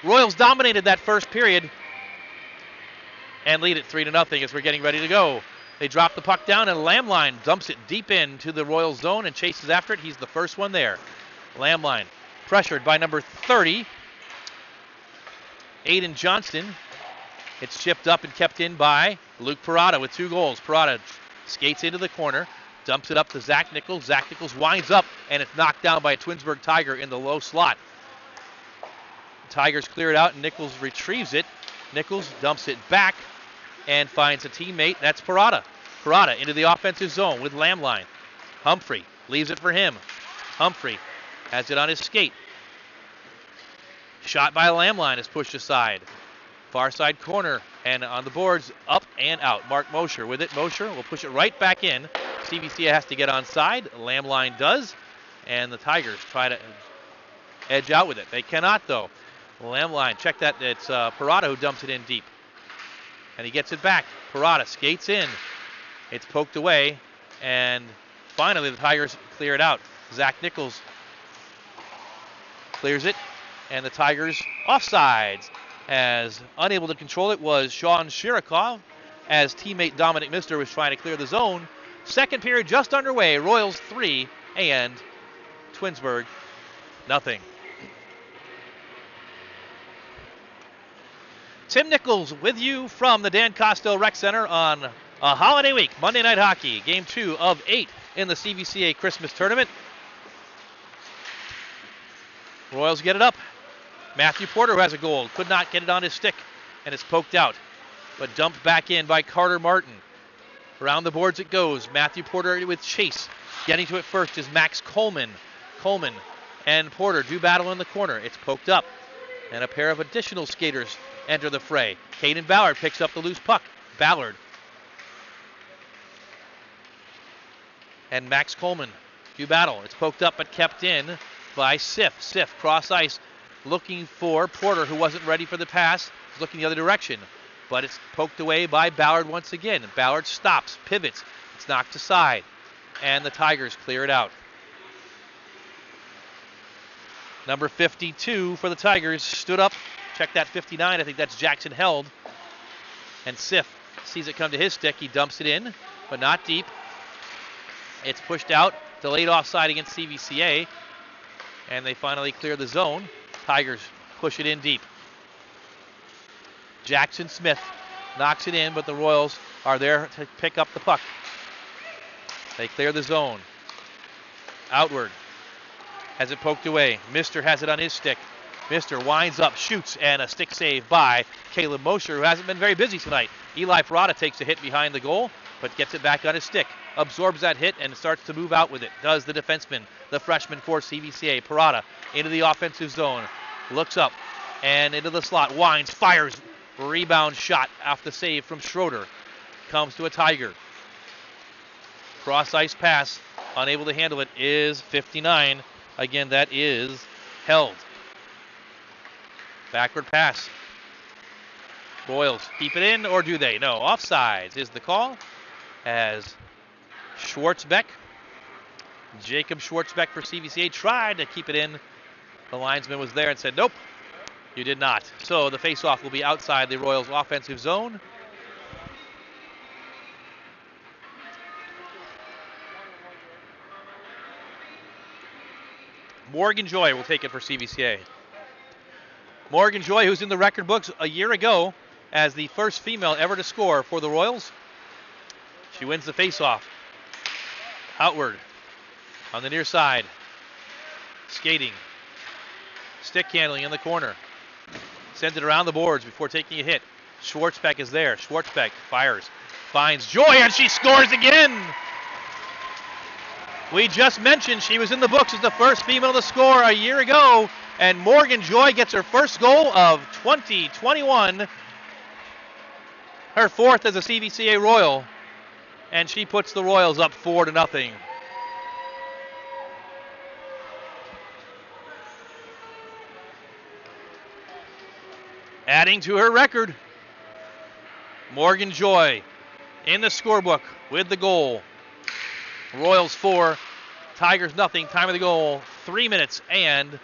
Royals dominated that first period and lead it 3-0 as we're getting ready to go. They drop the puck down, and Lamline dumps it deep into the Royals zone and chases after it. He's the first one there. Lamline pressured by number 30, Aiden Johnston. It's chipped up and kept in by Luke Parada with 2 goals. Parada skates into the corner, Dumps it up to Zach Nichols. Zach Nichols winds up, and it's knocked down by a Twinsburg Tiger in the low slot. Tigers clear it out, and Nichols retrieves it. Nichols dumps it back and finds a teammate. That's Parada. Parada into the offensive zone with Lamline. Humphrey leaves it for him. Humphrey has it on his skate. Shot by Lamline is pushed aside. Far side corner, and on the boards, up and out. Mark Mosher with it. Mosher will push it right back in. CVCA has to get onside. Lamline does, and the Tigers try to edge out with it. They cannot, though. Lamline, check that. It's Parada who dumps it in deep. And he gets it back. Parada skates in. It's poked away, and finally the Tigers clear it out. Zach Nichols clears it, and the Tigers offsides. As unable to control it was Sean Shirikoff, as teammate Dominic Mister was trying to clear the zone. Second period just underway. Royals 3 and Twinsburg nothing. Tim Nichols with you from the Dan Kostel Rec Center on a holiday week. Monday Night Hockey, Game 2 of 8 in the CVCA Christmas Tournament. Royals get it up. Matthew Porter, who has a goal, could not get it on his stick, and it's poked out, but dumped back in by Carter Martin. Around the boards it goes. Matthew Porter with chase. Getting to it first is Max Coleman. Coleman and Porter do battle in the corner. It's poked up, and a pair of additional skaters enter the fray. Caden Ballard picks up the loose puck. Ballard and Max Coleman do battle. It's poked up but kept in by Sif. Sif cross ice looking for Porter, who wasn't ready for the pass. He's looking the other direction, but it's poked away by Ballard once again. Ballard stops, pivots. It's knocked aside, and the Tigers clear it out. Number 52 for the Tigers stood up. Check that 59. I think that's Jackson Held. And Sif sees it come to his stick. He dumps it in, but not deep. It's pushed out. Delayed offside against CVCA. And they finally clear the zone. Tigers push it in deep. Jackson Smith knocks it in, but the Royals are there to pick up the puck. They clear the zone. Outward. Has it poked away. Mister has it on his stick. Mister winds up, shoots, and a stick save by Caleb Mosher, who hasn't been very busy tonight. Eli Parada takes a hit behind the goal, but gets it back on his stick. Absorbs that hit and starts to move out with it. Does the defenseman, the freshman for CVCA. Parada into the offensive zone. Looks up and into the slot. Winds, fires. Rebound shot off the save from Schroeder. Comes to a Tiger. Cross ice pass. Unable to handle it is 59. Again, that is Held. Backward pass. Royals keep it in, or do they? No, offsides is the call, as Schwartzbeck, Jacob Schwartzbeck for CVCA, tried to keep it in. The linesman was there and said, nope, you did not. So the faceoff will be outside the Royals' offensive zone. Morgan Joy will take it for CVCA. Morgan Joy, who's in the record books a year ago as the first female ever to score for the Royals. She wins the faceoff. Outward on the near side. Skating. Stick handling in the corner. Sends it around the boards before taking a hit. Schwartzbeck is there. Schwartzbeck fires. Finds Joy, and she scores again! We just mentioned she was in the books as the first female to score a year ago, and Morgan Joy gets her first goal of 2021. Her fourth as a CVCA Royal, and she puts the Royals up 4-0. Adding to her record, Morgan Joy in the scorebook with the goal. Royals 4, Tigers nothing. Time of the goal, 3 minutes and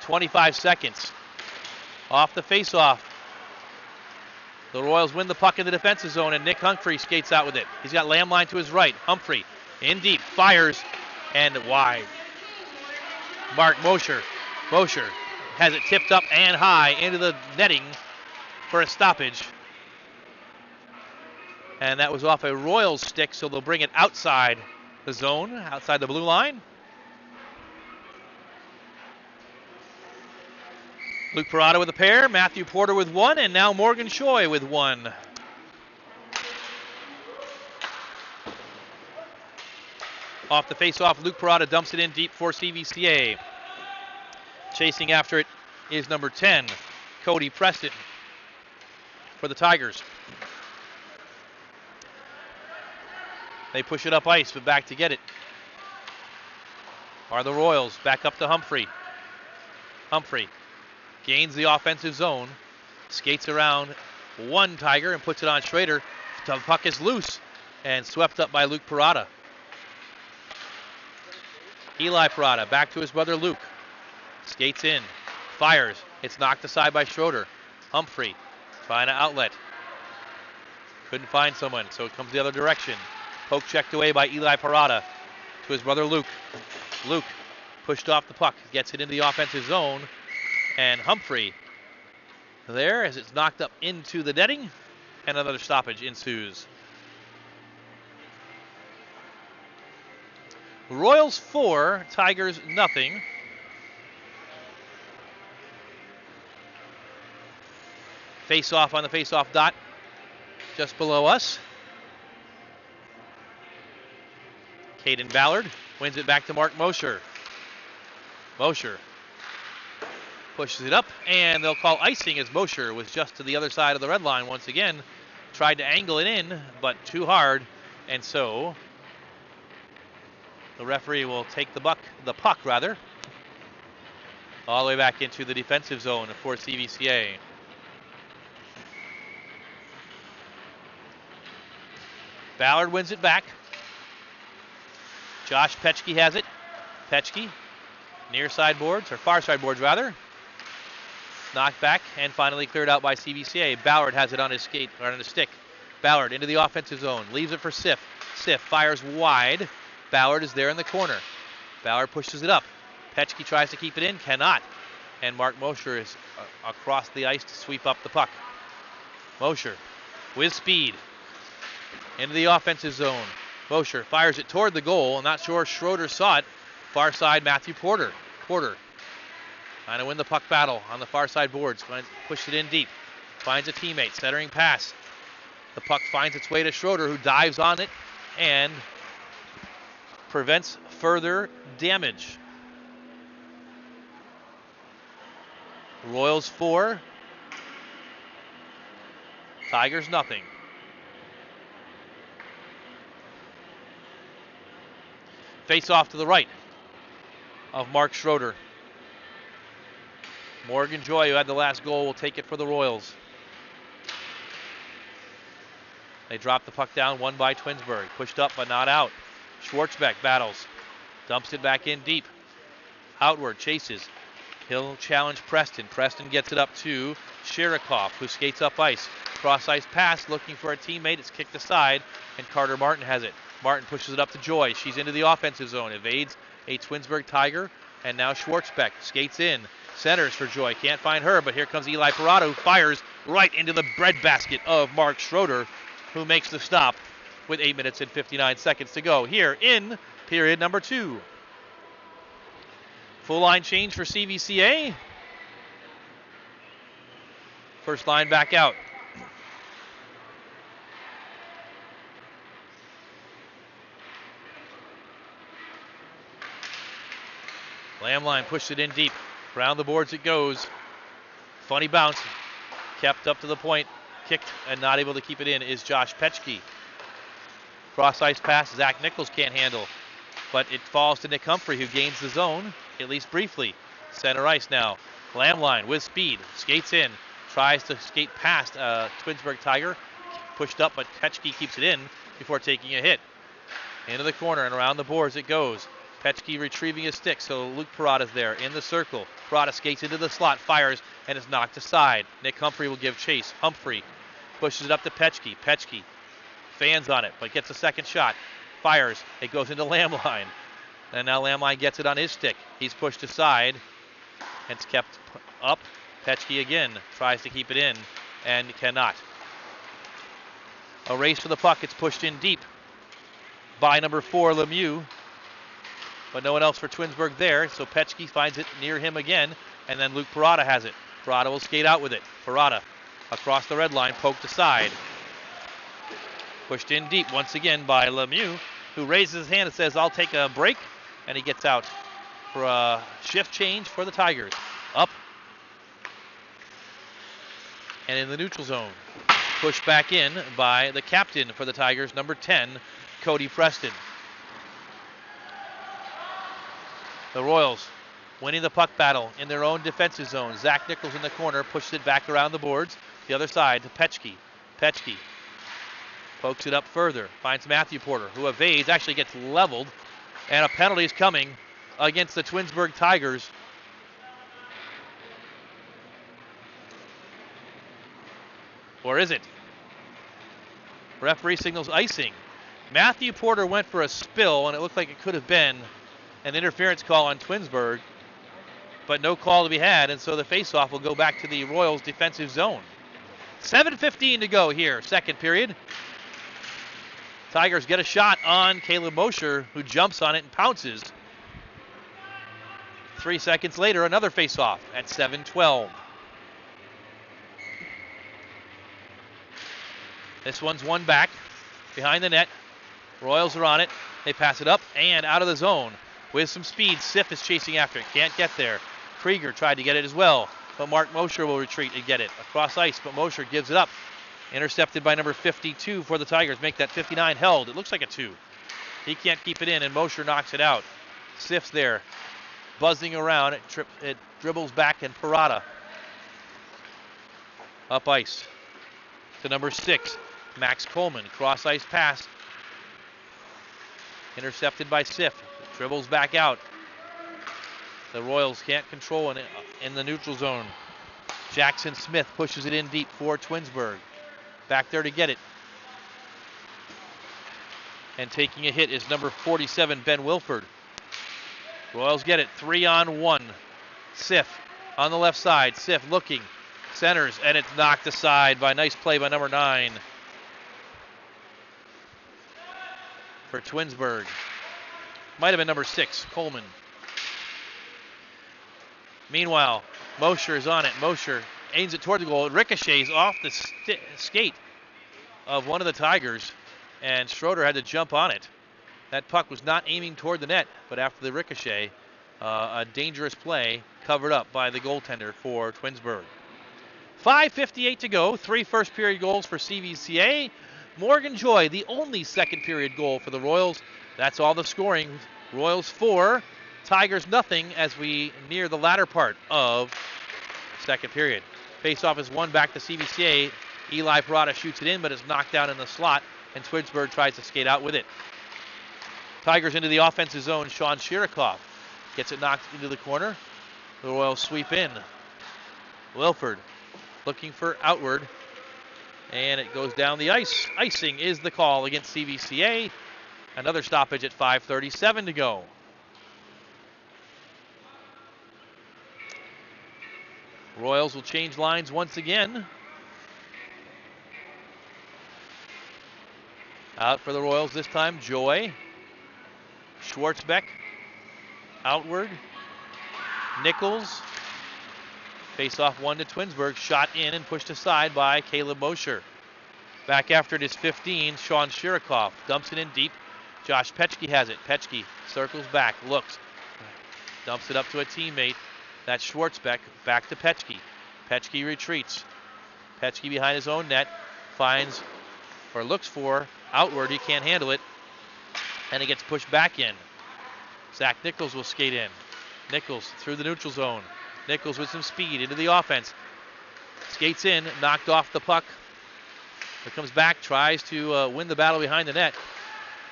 25 seconds. Off the faceoff. The Royals win the puck in the defensive zone, and Nick Humphrey skates out with it. He's got Lamline to his right. Humphrey in deep, fires, and wide. Mark Mosher. Mosher has it tipped up and high into the netting for a stoppage. And that was off a Royals stick, so they'll bring it outside the zone outside the blue line. Luke Parada with a pair, Matthew Porter with one, and now Morgan Choi with one. Off the face-off, Luke Parada dumps it in deep for CVCA. Chasing after it is number 10, Cody Preston for the Tigers. They push it up ice, but back to get it are the Royals. Back up to Humphrey. Humphrey gains the offensive zone, skates around one Tiger and puts it on Schrader. The puck is loose and swept up by Luke Parada. Eli Parada back to his brother Luke. Skates in, fires. It's knocked aside by Schroeder. Humphrey trying to outlet. Couldn't find someone, so it comes the other direction. Poke checked away by Eli Parada to his brother Luke. Luke pushed off the puck, gets it into the offensive zone, and Humphrey there as it's knocked up into the netting, and another stoppage ensues. Royals 4, Tigers nothing. Face-off on the face-off dot just below us. Caden Ballard wins it back to Mark Mosher. Mosher pushes it up, and they'll call icing as Mosher was just to the other side of the red line once again. Tried to angle it in, but too hard, and so the referee will take the puck, all the way back into the defensive zone for CVCA. Ballard wins it back. Josh Petchke has it. Petchke, near side boards, or far side boards rather. Knocked back and finally cleared out by CVCA. Ballard has it on his skate, or on his stick. Ballard into the offensive zone, leaves it for Siff. Siff fires wide. Ballard is there in the corner. Ballard pushes it up. Petchke tries to keep it in, cannot. And Mark Mosher is across the ice to sweep up the puck. Mosher with speed into the offensive zone. Mosher fires it toward the goal. I'm not sure Schroeder saw it. Far side, Matthew Porter. Porter trying to win the puck battle on the far side boards. Pushed it in deep. Finds a teammate. Centering pass. The puck finds its way to Schroeder, who dives on it and prevents further damage. Royals 4. Tigers nothing. Face off to the right of Mark Schroeder. Morgan Joy, who had the last goal, will take it for the Royals. They drop the puck down, won by Twinsburg. Pushed up but not out. Schwartzbeck battles. Dumps it back in deep. Outward, chases. He'll challenge Preston. Preston gets it up to Shirikoff, who skates up ice. Cross ice pass, looking for a teammate. It's kicked aside, and Carter Martin has it. Martin pushes it up to Joy. She's into the offensive zone. Evades a Twinsburg Tiger, and now Schwartzbeck skates in. Centers for Joy. Can't find her, but here comes Eli Parada, who fires right into the breadbasket of Mark Schroeder, who makes the stop with 8 minutes and 59 seconds to go here in period number 2. Full line change for CVCA. First line back out. Lamline pushed it in deep. Around the boards it goes. Funny bounce. Kept up to the point. Kicked and not able to keep it in is Josh Petchke. Cross ice pass Zach Nichols can't handle. But it falls to Nick Humphrey, who gains the zone, at least briefly. Center ice now. Lamline with speed. Skates in. Tries to skate past Twinsburg Tiger. Pushed up, but Petchke keeps it in before taking a hit. Into the corner and around the boards it goes. Petchke retrieving his stick, so Luke Parada's there in the circle. Parada skates into the slot, fires, and is knocked aside. Nick Humphrey will give chase. Humphrey pushes it up to Petchke. Petchke fans on it, but gets a second shot. Fires. It goes into Lamline. And now Lamline gets it on his stick. He's pushed aside. It's kept up. Petchke again tries to keep it in and cannot. A race for the puck. It's pushed in deep by number 4, Lemieux. But no one else for Twinsburg there, so Petchke finds it near him again, and then Luke Parada has it. Parada will skate out with it. Parada across the red line, poked aside. Pushed in deep once again by Lemieux, who raises his hand and says, I'll take a break, and he gets out for a shift change for the Tigers. Up and in the neutral zone. Pushed back in by the captain for the Tigers, number 10, Cody Preston. The Royals winning the puck battle in their own defensive zone. Zach Nichols in the corner, pushes it back around the boards. The other side to Petchke. Petchke pokes it up further, finds Matthew Porter, who evades, actually gets leveled, and a penalty is coming against the Twinsburg Tigers. Or is it? Referee signals icing. Matthew Porter went for a spill, and it looked like it could have been an interference call on Twinsburg, but no call to be had, and so the faceoff will go back to the Royals' defensive zone. 7:15 to go here, second period. Tigers get a shot on Caleb Mosher, who jumps on it and pounces. 3 seconds later, another faceoff at 7:12. This one's one back behind the net. Royals are on it. They pass it up and out of the zone. With some speed, Siff is chasing after it. Can't get there. Krieger tried to get it as well, but Mark Mosher will retreat and get it across ice, but Mosher gives it up. Intercepted by number 52 for the Tigers. Make that 59 held. It looks like a 2. He can't keep it in, and Mosher knocks it out. Siff's there, buzzing around. It dribbles back, and Parada up ice to number 6, Max Coleman. Cross ice pass. Intercepted by Siff. Dribbles back out. The Royals can't control it in the neutral zone. Jackson Smith pushes it in deep for Twinsburg. Back there to get it. And taking a hit is number 47, Ben Wilford. Royals get it 3-on-1. Siff on the left side. Siff looking. Centers, and it's knocked aside by nice play by number 9 for Twinsburg. Might have been number 6, Coleman. Meanwhile, Mosher is on it. Mosher aims it toward the goal. It ricochets off the skate of one of the Tigers, and Schroeder had to jump on it. That puck was not aiming toward the net, but after the ricochet, a dangerous play covered up by the goaltender for Twinsburg. 5:58 to go. 3 first period goals for CVCA. Morgan Joy, the only second period goal for the Royals. That's all the scoring. Royals 4, Tigers nothing as we near the latter part of second period. Faceoff is won back to CVCA. Eli Parada shoots it in, but it's knocked down in the slot, and Twinsburg tries to skate out with it. Tigers into the offensive zone. Sean Shirikoff gets it knocked into the corner. The Royals sweep in. Wilford looking for outward, and it goes down the ice. Icing is the call against CVCA. Another stoppage at 5:37 to go. Royals will change lines once again. Out for the Royals this time, Joy. Schwartzbeck outward. Nichols. Face-off one to Twinsburg. Shot in and pushed aside by Caleb Mosher. Back after it is 15, Sean Shirikoff dumps it in deep. Josh Petchke has it. Petchke circles back, looks, dumps it up to a teammate. That's Schwartzbeck. Back to Petchke. Petchke retreats. Petchke behind his own net finds or looks for outward. He can't handle it, and it gets pushed back in. Zach Nichols will skate in. Nichols through the neutral zone. Nichols with some speed into the offense. Skates in, knocked off the puck. It comes back, tries to win the battle behind the net.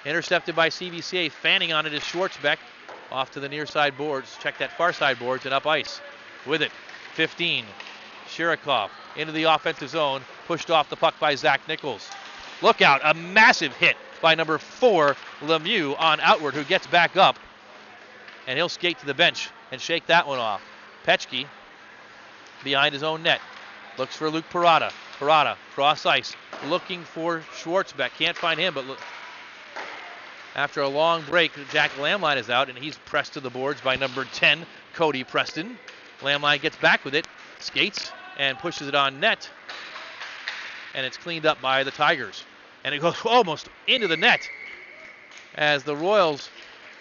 Intercepted by CVCA. Fanning on it is Schwartzbeck. Off to the near side boards. Check that far side boards and up ice. With it, 15. Shirikoff into the offensive zone. Pushed off the puck by Zach Nichols. Look out, a massive hit by number 4, Lemieux on outward, who gets back up. And he'll skate to the bench and shake that one off. Petchke behind his own net. Looks for Luke Parada. Parada, cross ice, looking for Schwartzbeck. Can't find him, but look. After a long break, Jack Lamline is out, and he's pressed to the boards by number 10, Cody Preston. Lamline gets back with it, skates, and pushes it on net. And it's cleaned up by the Tigers. And it goes almost into the net as the Royals,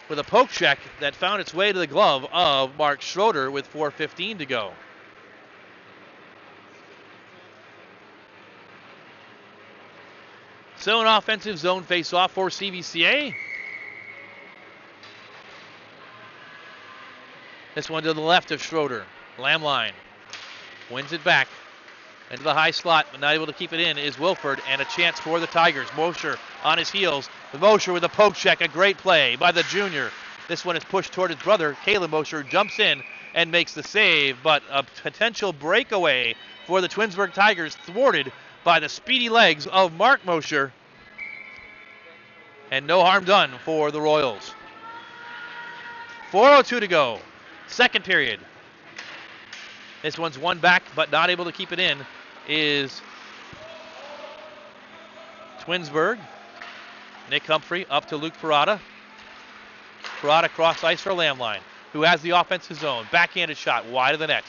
with a poke check that found its way to the glove of Mark Schroeder with 4:15 to go. So an offensive zone face-off for CVCA. This one to the left of Schroeder. Lamline wins it back into the high slot, but not able to keep it in is Wilford, and a chance for the Tigers. Mosher on his heels. Mosher with a poke check, a great play by the junior. This one is pushed toward his brother. Caleb Mosher jumps in and makes the save, but a potential breakaway for the Twinsburg Tigers thwarted by the speedy legs of Mark Mosher. And no harm done for the Royals. 4:02 to go. Second period. This one's one back, but not able to keep it in is Twinsburg. Nick Humphrey up to Luke Parada. Parada cross ice for Lamline, who has the offensive zone. Backhanded shot wide of the net.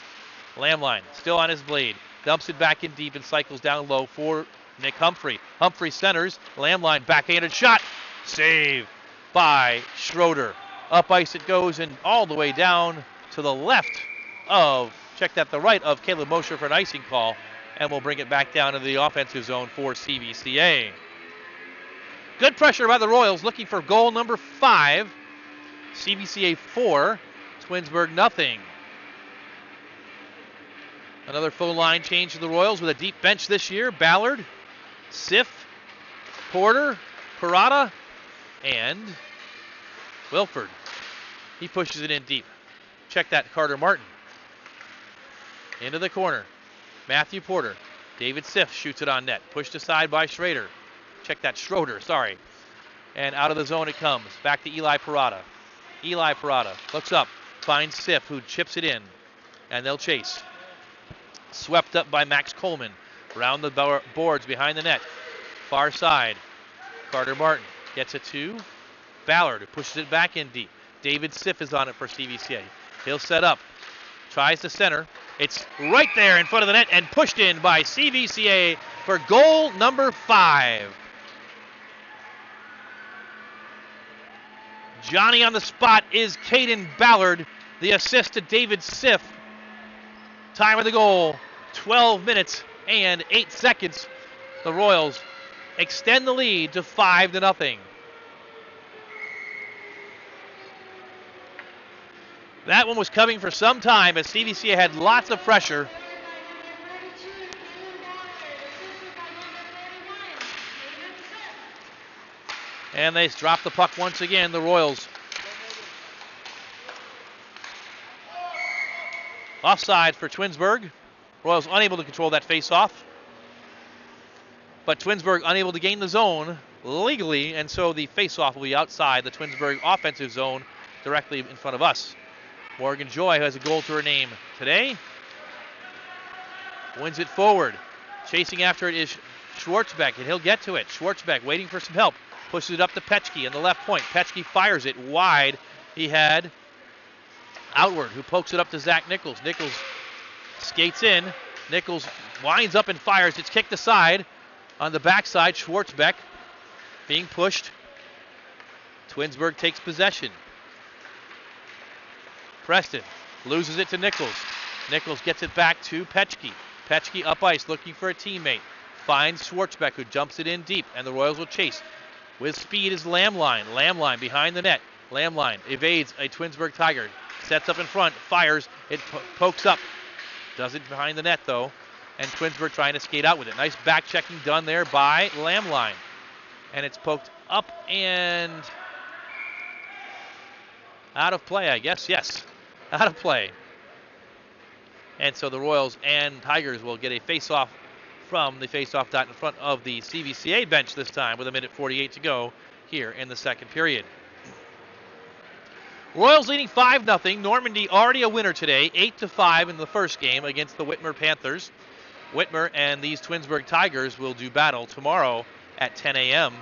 Lamline still on his blade. Dumps it back in deep and cycles down low for Nick Humphrey. Humphrey centers. Lamline backhanded shot. Save by Schroeder. Up ice it goes and all the way down to the left of, check that, the right of Caleb Mosher for an icing call. And we'll bring it back down to the offensive zone for CVCA. Good pressure by the Royals, looking for goal number 5. CVCA 4, Twinsburg nothing. Another full line change to the Royals with a deep bench this year. Ballard, Siff, Porter, Parada, and Wilford. He pushes it in deep. Check that, Carter Martin. Into the corner. Matthew Porter. David Siff shoots it on net. Pushed aside by Schroeder. Check that, Schroeder, sorry. And out of the zone it comes. Back to Eli Parada. Eli Parada looks up, finds Siff, who chips it in, and they'll chase. Swept up by Max Coleman. Round the boards behind the net. Far side. Carter Martin gets it to Ballard, who pushes it back in deep. David Siff is on it for CVCA. He'll set up. Tries to center. It's right there in front of the net and pushed in by CVCA for goal number 5. Johnny on the spot is Caden Ballard. The assist to David Siff. Time of the goal, 12 minutes and 8 seconds. The Royals extend the lead to 5-0. That one was coming for some time as CVCA had lots of pressure. And they drop the puck once again, the Royals. Offside for Twinsburg. Royals unable to control that face-off. But Twinsburg unable to gain the zone legally, and so the face-off will be outside the Twinsburg offensive zone directly in front of us. Morgan Joy, who has a goal to her name today, wins it forward. Chasing after it is Schwartzbeck, and he'll get to it. Schwartzbeck waiting for some help. Pushes it up to Petchke on the left point. Petchke fires it wide. He had Outward, who pokes it up to Zach Nichols. Nichols skates in. Nichols winds up and fires. It's kicked aside on the backside. Schwartzbeck being pushed. Twinsburg takes possession. Preston loses it to Nichols. Nichols gets it back to Petchke. Petchke up ice looking for a teammate. Finds Schwartzbeck, who jumps it in deep, and the Royals will chase. With speed is Lamline. Lamline behind the net. Lamline evades a Twinsburg Tiger. Sets up in front, fires, it pokes up. Does it behind the net though. And Twinsburg trying to skate out with it. Nice back checking done there by Lamline. And it's poked up and out of play, I guess. Yes, out of play. And so the Royals and Tigers will get a face-off from the face-off dot in front of the CVCA bench this time with 1:48 to go here in the second period. Royals leading 5-0. Normandy already a winner today, 8-5 in the first game against the Whitmer Panthers. Whitmer and these Twinsburg Tigers will do battle tomorrow at 10 a.m.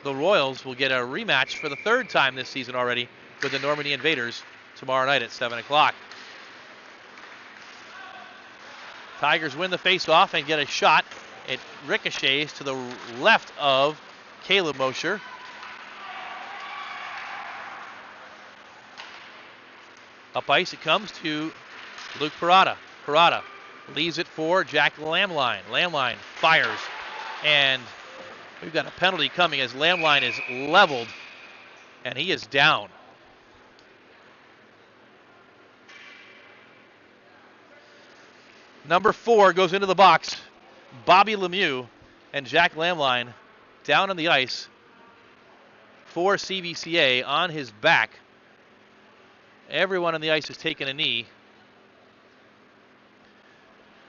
the Royals will get a rematch for the third time this season already with the Normandy Invaders tomorrow night at 7 o'clock. Tigers win the face-off and get a shot. It ricochets to the left of Caleb Mosher. Up ice it comes to Luke Parada. Parada leaves it for Jack Lamline. Lamline fires, and we've got a penalty coming as Lamline is leveled, and he is down. Number 4 goes into the box. Bobby Lemieux and Jack Lamline down on the ice for CVCA on his back. Everyone on the ice has taken a knee.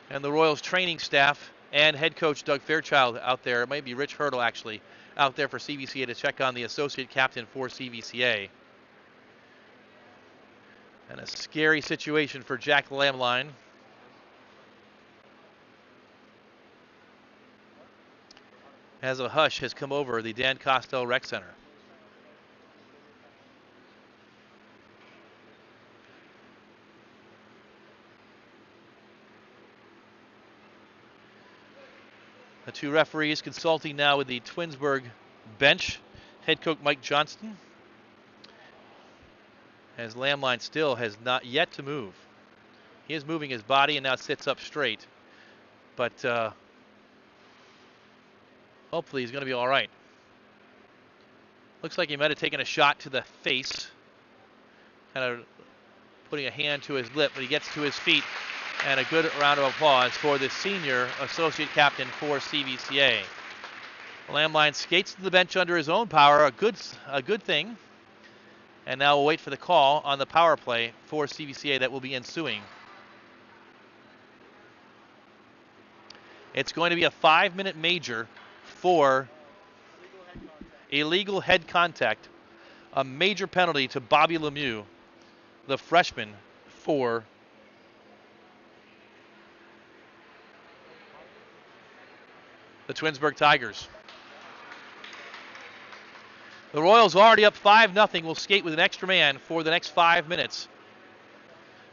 And the Royals training staff and head coach Doug Fairchild out there, it might be Rich Hurdle actually, out there for CVCA to check on the associate captain for CVCA. And a scary situation for Jack Lamline. As a hush has come over the Dan Kostel Rec Center. The two referees consulting now with the Twinsburg bench. Head coach Mike Johnston. As Lamline still has not yet to move. He is moving his body and now sits up straight. But hopefully he's going to be all right. Looks like he might have taken a shot to the face. Kind of putting a hand to his lip, but he gets to his feet. And a good round of applause for the senior associate captain for CVCA. Lamline skates to the bench under his own power, a good thing. And now we'll wait for the call on the power play for CVCA that will be ensuing. It's going to be a 5-minute major for illegal head contact, a major penalty to Bobby Lemieux, the freshman for the Twinsburg Tigers. The Royals already up 5-0, will skate with an extra man for the next 5 minutes.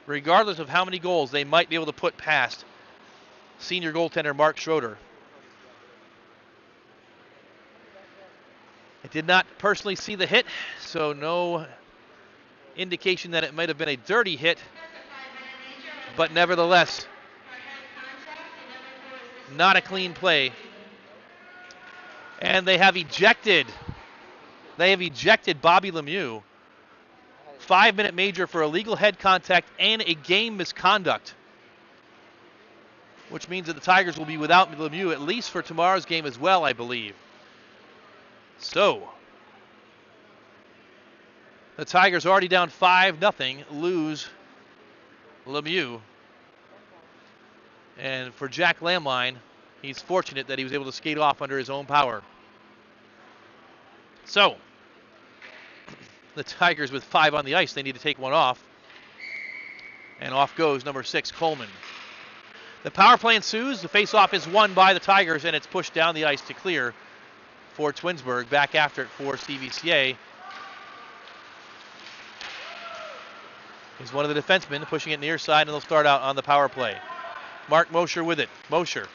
Regardless of how many goals they might be able to put past senior goaltender Mark Schroeder. I did not personally see the hit, so no indication that it might have been a dirty hit, but nevertheless, not a clean play. And they have ejected Bobby Lemieux. 5-minute major for illegal head contact and a game misconduct, which means that the Tigers will be without Lemieux at least for tomorrow's game as well, I believe. So, the Tigers already down 5-0, lose Lemieux. And for Jack Lamline, he's fortunate that he was able to skate off under his own power. So, the Tigers with 5 on the ice, they need to take one off. And off goes number 6, Coleman. The power play ensues. The faceoff is won by the Tigers, and it's pushed down the ice to clear for Twinsburg. Back after it for CVCA is one of the defensemen pushing it near side, and they'll start out on the power play. Mark Mosher with it. Mosher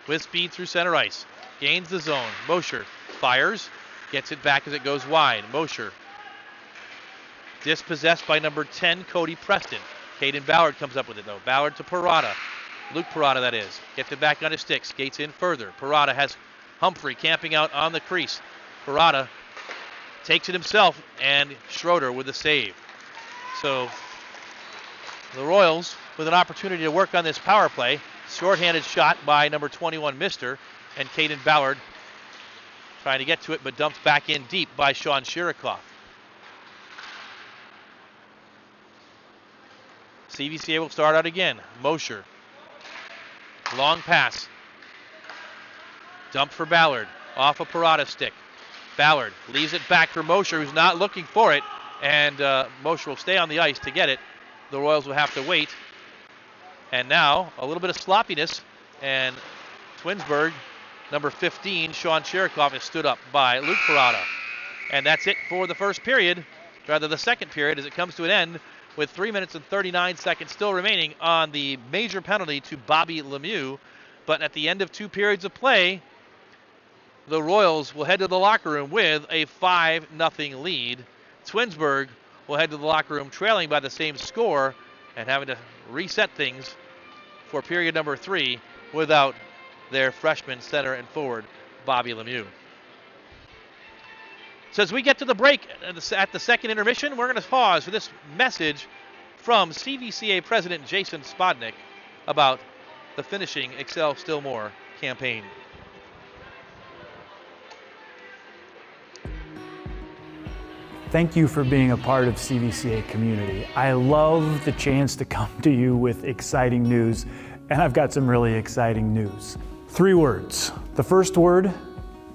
with speed through center ice. Gains the zone. Mosher fires. Gets it back as it goes wide. Mosher dispossessed by number 10, Cody Preston. Caden Ballard comes up with it, though. Ballard to Parada. Luke Parada, that is. Gets it back on his stick. Skates in further. Parada has Humphrey camping out on the crease. Parada takes it himself, and Schroeder with the save. So the Royals with an opportunity to work on this power play. Shorthanded shot by number 21, Mister, and Caden Ballard trying to get to it, but dumped back in deep by Sean Shirikoff. CVCA will start out again. Mosher. Long pass. Dumped for Ballard. Off a Parada stick. Ballard leaves it back for Mosher, who's not looking for it, and Mosher will stay on the ice to get it. The Royals will have to wait. And now, a little bit of sloppiness, and Twinsburg, number 15, Sean Shirikoff, is stood up by Luke Parada. And that's it for the first period, rather the second period, as it comes to an end with 3 minutes and 39 seconds still remaining on the major penalty to Bobby Lemieux. But at the end of 2 periods of play, the Royals will head to the locker room with a 5-0 lead. Twinsburg will head to the locker room trailing by the same score and having to reset things for period number 3 without their freshman center and forward, Bobby Lemieux. So as we get to the break at the second intermission, we're going to pause for this message from CVCA President Jason Spodnik about the Finishing Excel Still More campaign. Thank you for being a part of CVCA community. I love the chance to come to you with exciting news, and I've got some really exciting news. 3 words. The first word,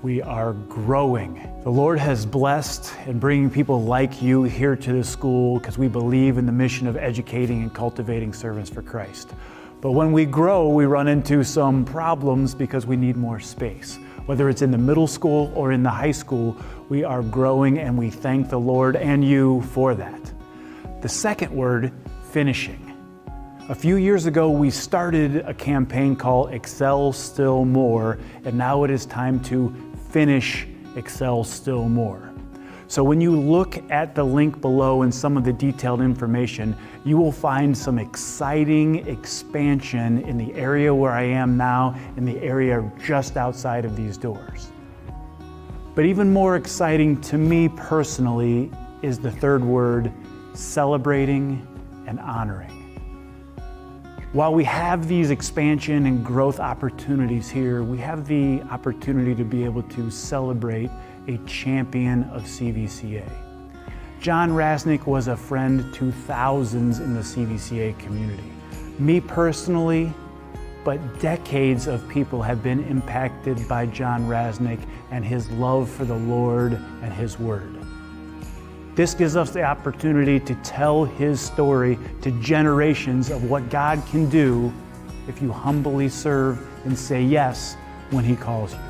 we are growing. The Lord has blessed in bringing people like you here to the school because we believe in the mission of educating and cultivating servants for Christ. But when we grow, we run into some problems because we need more space. Whether it's in the middle school or in the high school, we are growing, and we thank the Lord and you for that. The second word, finishing. A few years ago, we started a campaign called Excel Still More, and now it is time to finish Excel Still More. So when you look at the link below and some of the detailed information, you will find some exciting expansion in the area where I am now, in the area just outside of these doors. But even more exciting to me personally is the third word, celebrating and honoring. While we have these expansion and growth opportunities here, we have the opportunity to be able to celebrate a champion of CVCA. John Rasnick was a friend to thousands in the CVCA community. Me personally, but decades of people have been impacted by John Rasnick and his love for the Lord and His Word. This gives us the opportunity to tell his story to generations of what God can do if you humbly serve and say yes when He calls you.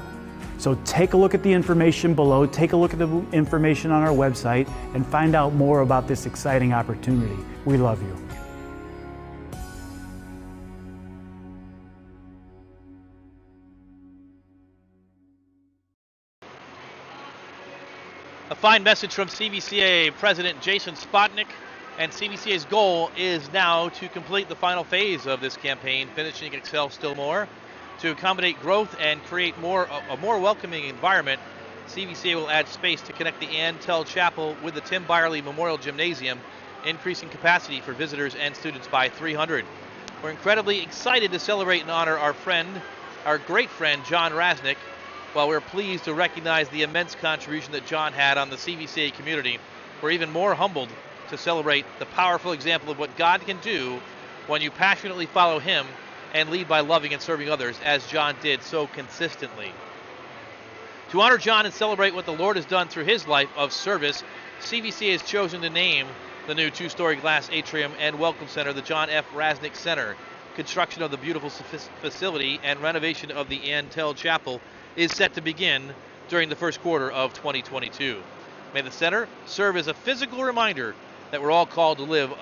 So take a look at the information below, take a look at the information on our website, and find out more about this exciting opportunity. We love you. A fine message from CVCA President Jason Spodnik, and CVCA's goal is now to complete the final phase of this campaign, Finishing Excel Still More. To accommodate growth and create a more welcoming environment, CVCA will add space to connect the Ann Tell Chapel with the Tim Byerly Memorial Gymnasium, increasing capacity for visitors and students by 300. We're incredibly excited to celebrate and honor our great friend John Rasnick, while we're pleased to recognize the immense contribution that John had on the CVCA community. We're even more humbled to celebrate the powerful example of what God can do when you passionately follow Him and lead by loving and serving others, as John did so consistently. To honor John and celebrate what the Lord has done through his life of service, CVCA has chosen to name the new 2-story glass atrium and welcome center the John F. Rasnick Center. Construction of the beautiful facility and renovation of the Ann Tell Chapel is set to begin during the first quarter of 2022. May the center serve as a physical reminder that we're all called to live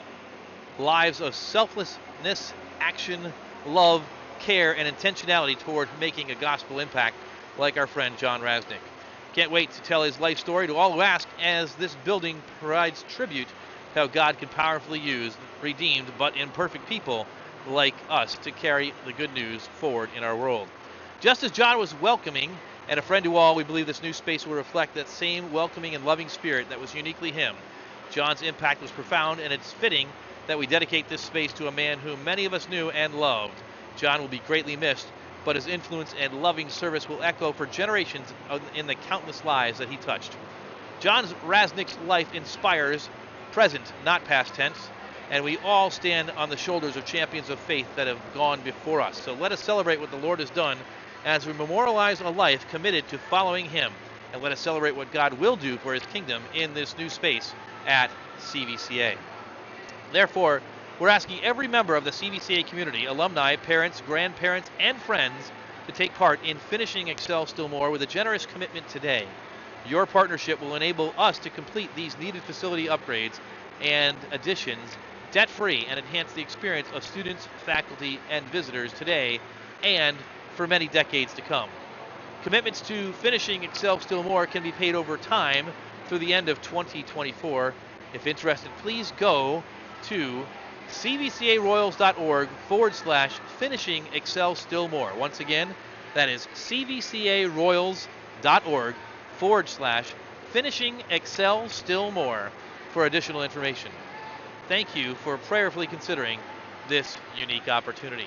lives of selflessness, action, love, care, and intentionality toward making a gospel impact like our friend John Rasnick. Can't wait to tell his life story to all who ask, as this building provides tribute to how God can powerfully use redeemed but imperfect people like us to carry the good news forward in our world. Just as John was welcoming and a friend to all, we believe this new space will reflect that same welcoming and loving spirit that was uniquely him. John's impact was profound, and it's fitting that we dedicate this space to a man whom many of us knew and loved. John will be greatly missed, but his influence and loving service will echo for generations in the countless lives that he touched. John Rasnick's life inspires present, not past tense, and we all stand on the shoulders of champions of faith that have gone before us. So let us celebrate what the Lord has done as we memorialize a life committed to following Him, and let us celebrate what God will do for His kingdom in this new space at CVCA. Therefore, we're asking every member of the CVCA community, alumni, parents, grandparents, and friends to take part in finishing Excel Still More with a generous commitment today. Your partnership will enable us to complete these needed facility upgrades and additions debt-free and enhance the experience of students, faculty, and visitors today and for many decades to come. Commitments to finishing Excel Still More can be paid over time through the end of 2024. If interested, please go to cvcaroyals.org/finishing Excel Still More. Once again, that is cvcaroyals.org/finishing Excel Still More for additional information. Thank you for prayerfully considering this unique opportunity.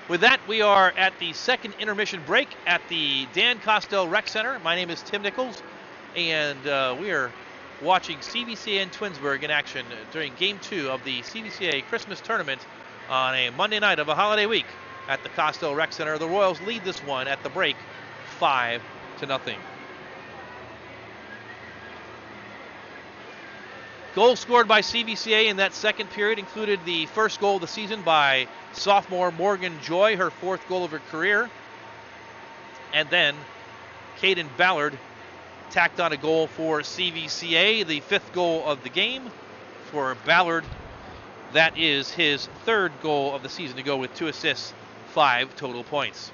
With that, we are at the second intermission break at the Dan Kostel Rec Center. My name is Tim Nichols, and we are watching CVCA and Twinsburg in action during Game 2 of the CVCA Christmas Tournament on a Monday night of a holiday week at the Kostel Rec Center. The Royals lead this one at the break 5-0. Goals scored by CVCA in that second period included the first goal of the season by sophomore Morgan Joy, her fourth goal of her career. And then Caden Ballard tacked on a goal for CVCA, the fifth goal of the game for Ballard. That is his third goal of the season to go with 2 assists, 5 total points.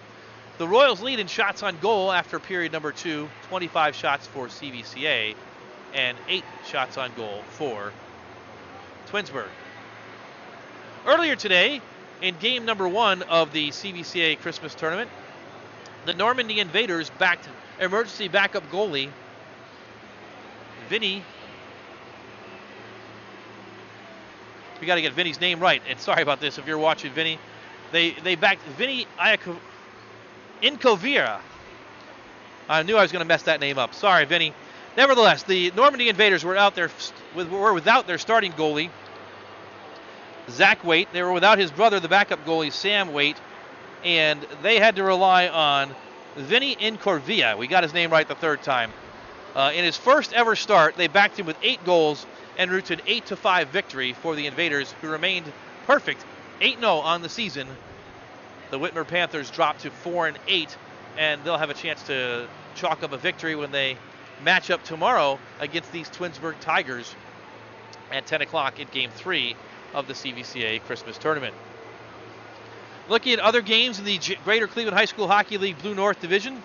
The Royals lead in shots on goal after period number 2, 25 shots for CVCA and 8 shots on goal for Twinsburg. Earlier today, in game number 1 of the CVCA Christmas Tournament, the Normandy Invaders backed emergency backup goalie Vinny. We got to get Vinny's name right, and sorry about this if you're watching Vinny. They backed Vinny Incovira. I knew I was going to mess that name up. Sorry, Vinny. Nevertheless, the Normandy Invaders were without their starting goalie, Zach Waite. They were without his brother, the backup goalie, Sam Waite, and they had to rely on Vinny Incorvia. We got his name right the third time. In his first ever start, they backed him with 8 goals and route an 8-5 victory for the Invaders, who remained perfect 8-0 on the season. The Whitmer Panthers dropped to 4-8, and they'll have a chance to chalk up a victory when they match up tomorrow against these Twinsburg Tigers at 10 o'clock in Game 3 of the CVCA Christmas Tournament. Looking at other games in the Greater Cleveland High School Hockey League Blue North Division,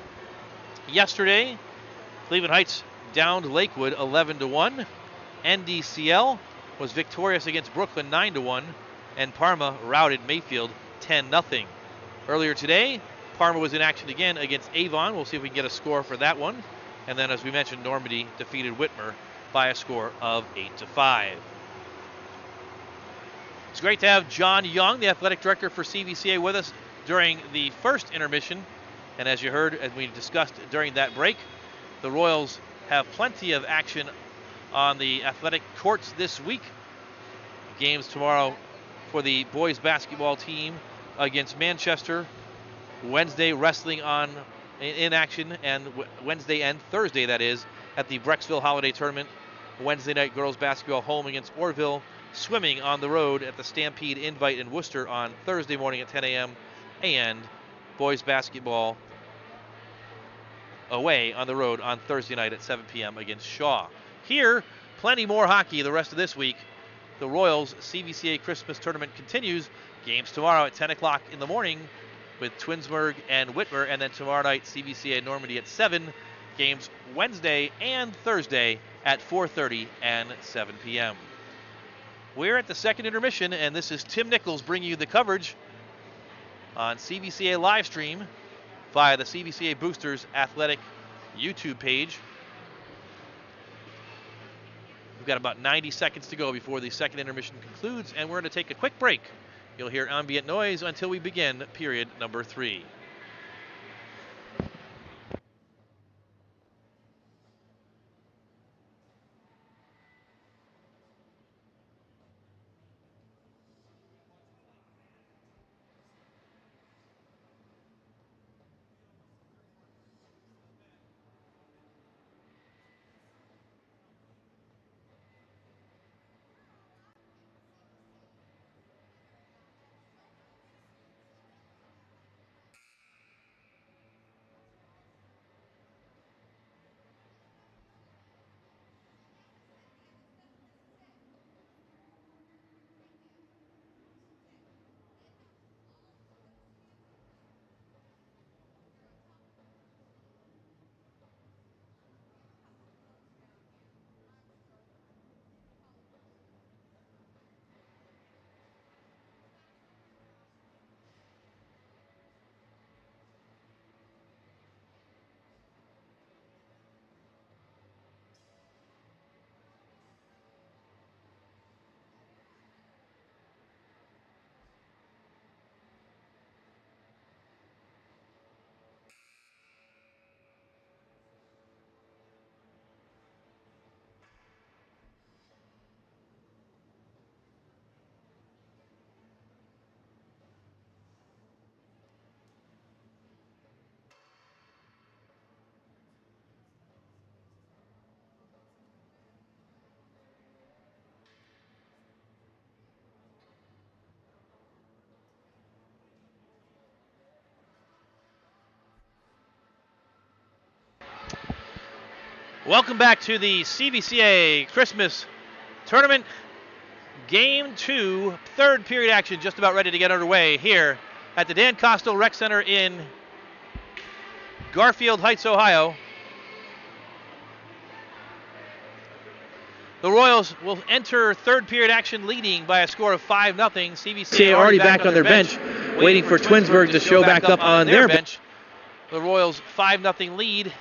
yesterday, Cleveland Heights downed Lakewood 11-1. NDCL was victorious against Brooklyn 9-1, and Parma routed Mayfield 10-0. Earlier today, Parma was in action again against Avon. We'll see if we can get a score for that one. And then, as we mentioned, Normandy defeated Whitmer by a score of 8-5. It's great to have John Young, the athletic director for CVCA, with us during the first intermission. And as you heard, as we discussed during that break, the Royals have plenty of action on the athletic courts this week. Games tomorrow for the boys basketball team against Manchester. Wednesday, wrestling in action, and Wednesday and Thursday, that is, at the Brecksville Holiday Tournament. Wednesday night, girls basketball home against Orville. Swimming on the road at the Stampede Invite in Worcester on Thursday morning at 10 a.m. And boys basketball away on the road on Thursday night at 7 p.m. against Shaw. Here, plenty more hockey the rest of this week. The Royals CVCA Christmas Tournament continues. Games tomorrow at 10 o'clock in the morning with Twinsburg and Whitmer, and then tomorrow night CVCA Normandy at 7. Games Wednesday and Thursday at 4:30 and 7 p.m. We're at the second intermission, and this is Tim Nichols bringing you the coverage on CVCA live stream via the CVCA Boosters Athletic YouTube page. We've got about 90 seconds to go before the second intermission concludes, and we're going to take a quick break. You'll hear ambient noise until we begin period number 3. Welcome back to the CVCA Christmas Tournament. Game 2, third period action just about ready to get underway here at the Dan Kostel Rec Center in Garfield Heights, Ohio. The Royals will enter third period action leading by a score of 5-0. CVCA already back on their bench, waiting for Twinsburg to show back up on their bench. The Royals 5-0 lead.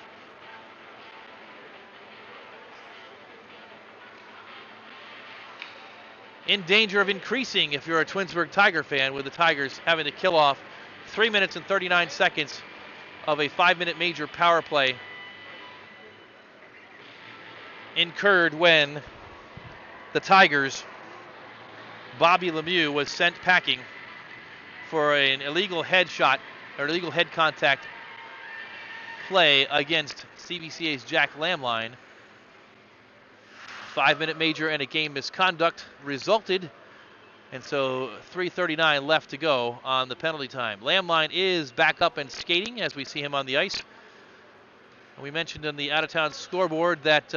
In danger of increasing if you're a Twinsburg Tiger fan, with the Tigers having to kill off 3 minutes and 39 seconds of a 5-minute major power play incurred when the Tigers' Bobby Lemieux was sent packing for an illegal head shot or illegal head contact play against CVCA's Jack Lamline. 5-minute major and a game misconduct resulted, and so 3:39 left to go on the penalty time. Lamline is back up and skating as we see him on the ice. And we mentioned on the out-of-town scoreboard that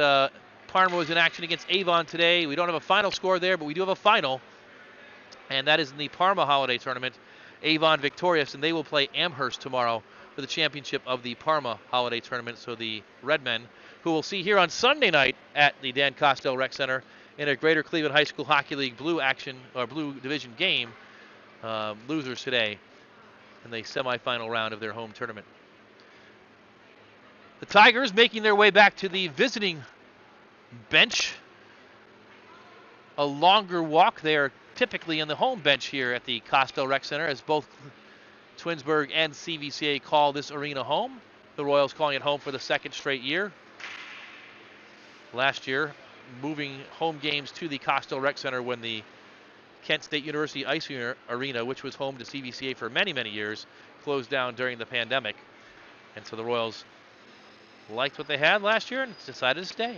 Parma was in action against Avon today. We don't have a final score there, but we do have a final, and that is in the Parma Holiday Tournament. Avon victorious, and they will play Amherst tomorrow for the championship of the Parma Holiday Tournament. So the Redmen, who we'll see here on Sunday night at the Dan Kostel Rec Center in a Greater Cleveland High School Hockey League Blue Division game, losers today in the semifinal round of their home tournament. The Tigers making their way back to the visiting bench. A longer walk there typically in the home bench here at the Kostel Rec Center, as both Twinsburg and CVCA call this arena home. The Royals calling it home for the second straight year. Last year, moving home games to the Kostel Rec Center when the Kent State University Ice Arena, which was home to CVCA for many, many years, closed down during the pandemic. And so the Royals liked what they had last year and decided to stay.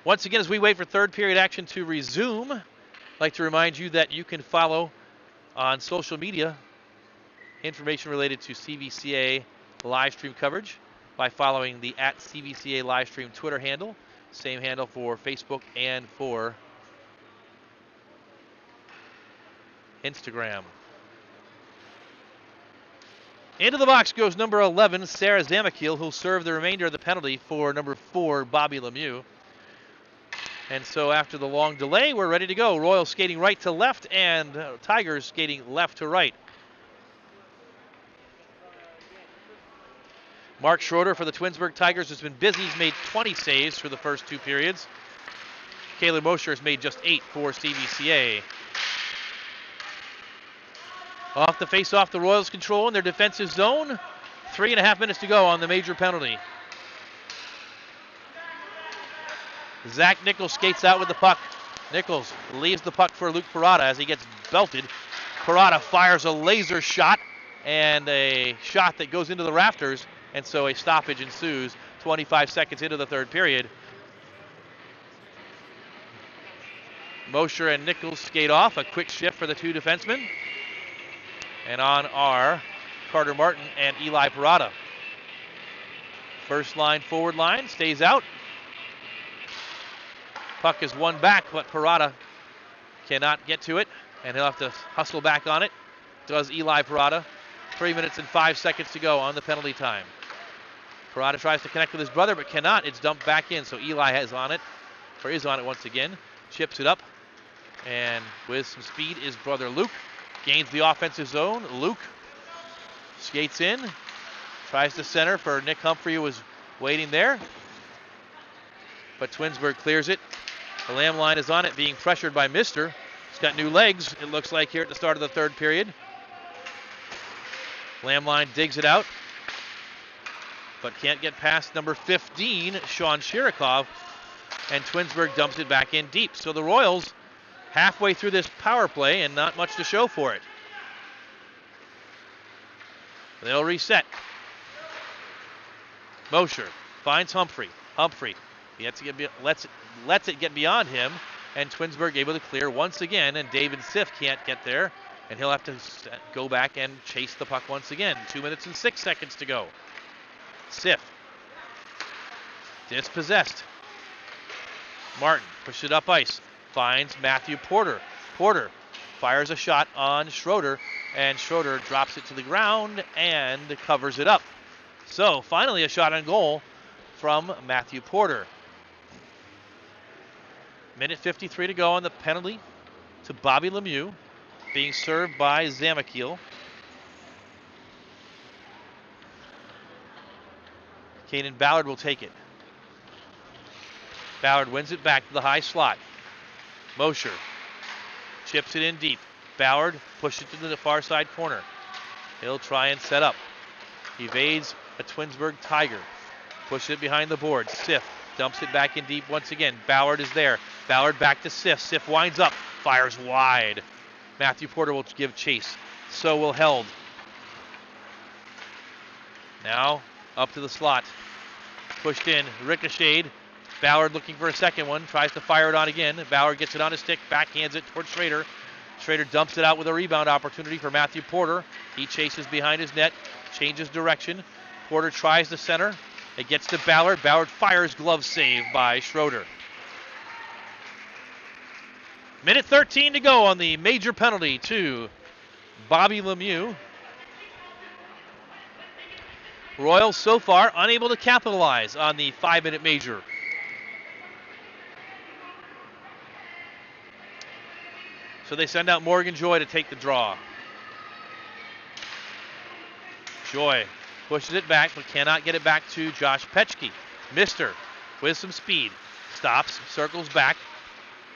Once again, as we wait for third period action to resume, I'd like to remind you that you can follow on social media information related to CVCA live stream coverage by following the @CVCA livestream Twitter handle. Same handle for Facebook and for Instagram. Into the box goes number 11, Sarah Zamakil, who'll serve the remainder of the penalty for number 4, Bobby Lemieux. And so after the long delay, we're ready to go. Royals skating right to left and Tigers skating left to right. Mark Schroeder for the Twinsburg Tigers has been busy. He's made 20 saves through the first 2 periods. Caleb Mosher has made just 8 for CVCA. Off the face-off, the Royals control in their defensive zone. 3.5 minutes to go on the major penalty. Zach Nichols skates out with the puck. Nichols leaves the puck for Luke Parada as he gets belted. Parada fires a laser shot and a shot that goes into the rafters, and so a stoppage ensues 25 seconds into the third period. Mosher and Nichols skate off. A quick shift for the 2 defensemen. And on are Carter Martin and Eli Parada. First line, forward line, stays out. Puck is won back, but Parada cannot get to it, and he'll have to hustle back on it. Does Eli Parada. 3 minutes and 5 seconds to go on the penalty time. Parada tries to connect with his brother, but cannot. It's dumped back in, so Eli is on it once again. Chips it up, and with some speed is brother Luke. Gains the offensive zone. Luke skates in, tries to center for Nick Humphrey, who was waiting there, but Twinsburg clears it. The Lamb line is on it, being pressured by Mister. He's got new legs, it looks like, here at the start of the third period. Lamb line digs it out, but can't get past number 15, Sean Shirikov, and Twinsburg dumps it back in deep. So the Royals halfway through this power play and not much to show for it. They'll reset. Mosher finds Humphrey. Humphrey lets it get beyond him, and Twinsburg able to clear once again, and David Siff can't get there, and he'll have to go back and chase the puck once again. 2 minutes and 6 seconds to go. Siff Dispossessed. Martin pushes it up ice. Finds Matthew Porter. Porter fires a shot on Schroeder, and Schroeder drops it to the ground and covers it up. So finally a shot on goal from Matthew Porter. Minute 53 to go on the penalty to Bobby Lemieux, being served by Zamakiel. Caden Ballard will take it. Ballard wins it back to the high slot. Mosher chips it in deep. Ballard pushes it to the far side corner. He'll try and set up. Evades a Twinsburg Tiger. Pushes it behind the board. Sif dumps it back in deep once again. Ballard is there. Ballard back to Sif. Sif winds up. Fires wide. Matthew Porter will give chase. So will Held. Now up to the slot. Pushed in. Ricocheted. Ballard looking for a second one. Tries to fire it on again. Ballard gets it on his stick. Backhands it towards Schrader. Schrader dumps it out with a rebound opportunity for Matthew Porter. He chases behind his net. Changes direction. Porter tries the center. It gets to Ballard. Ballard fires. Glove save by Schroeder. Minute 13 to go on the major penalty to Bobby Lemieux. Royals so far unable to capitalize on the 5-minute major. So they send out Morgan Joy to take the draw. Joy pushes it back but cannot get it back to Josh Petchke. Mister with some speed. Stops, circles back,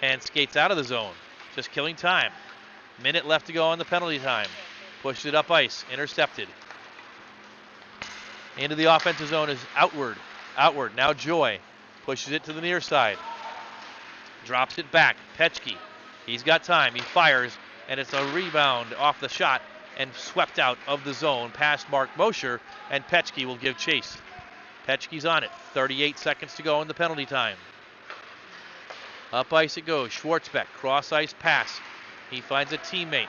and skates out of the zone. Just killing time. Minute left to go on the penalty time. Pushes it up ice. Intercepted. Into the offensive zone is Outward. Outward. Now Joy pushes it to the near side. Drops it back. Petchke. He's got time. He fires, and it's a rebound off the shot and swept out of the zone past Mark Mosher, and Petchke will give chase. Petchke's on it. 38 seconds to go in the penalty time. Up ice it goes. Schwartzbeck, cross ice pass. He finds a teammate.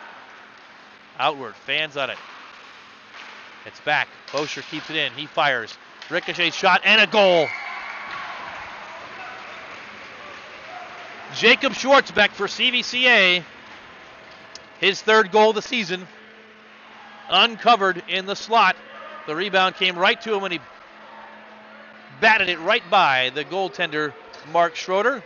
Outward, fans on it. It's back. Mosher keeps it in. He fires. Ricochet shot and a goal. Jacob Schwartzbeck for CVCA. His third goal of the season. Uncovered in the slot. The rebound came right to him when he batted it right by the goaltender, Mark Schroeder.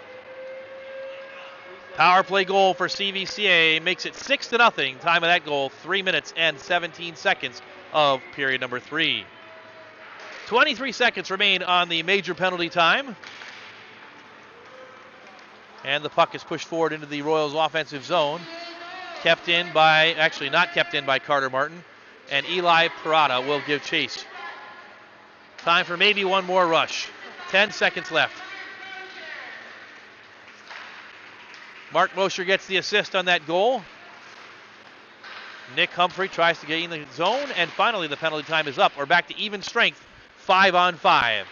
Power play goal for CVCA makes it 6-0. Time of that goal, 3 minutes and 17 seconds of period number 3. 23 seconds remain on the major penalty time. And the puck is pushed forward into the Royals offensive zone. Kept in by, actually not kept in by Carter Martin. And Eli Parada will give chase. Time for maybe one more rush. 10 seconds left. Mark Mosher gets the assist on that goal. Nick Humphrey tries to get in the zone. And finally the penalty time is up. We're back to even strength. 5-on-5.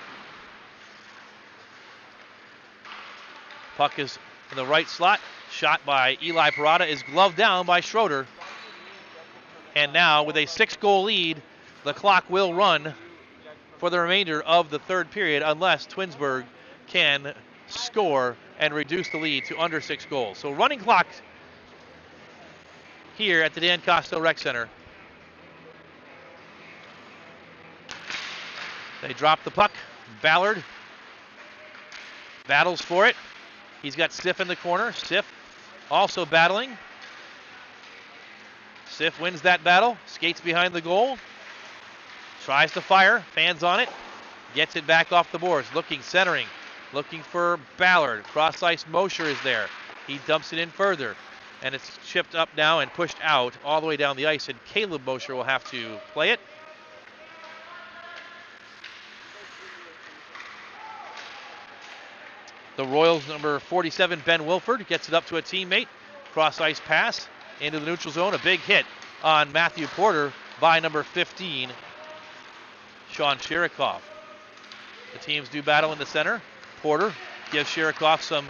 Puck is in the right slot. Shot by Eli Parada is gloved down by Schroeder. And now with a 6-goal lead, the clock will run for the remainder of the third period unless Twinsburg can score and reduce the lead to under 6 goals. So running clock here at the Dan Kostel Rec Center. They drop the puck. Ballard battles for it. He's got Sif in the corner. Sif also battling. Sif wins that battle. Skates behind the goal. Tries to fire. Fans on it. Gets it back off the boards. Looking, centering. Looking for Ballard. Cross ice Mosher is there. He dumps it in further. And it's chipped up now and pushed out all the way down the ice. And Caleb Mosher will have to play it. The Royals number 47, Ben Wilford, gets it up to a teammate. Cross ice pass into the neutral zone. A big hit on Matthew Porter by number 15, Sean Shirikoff. The teams do battle in the center. Porter gives Shirikoff some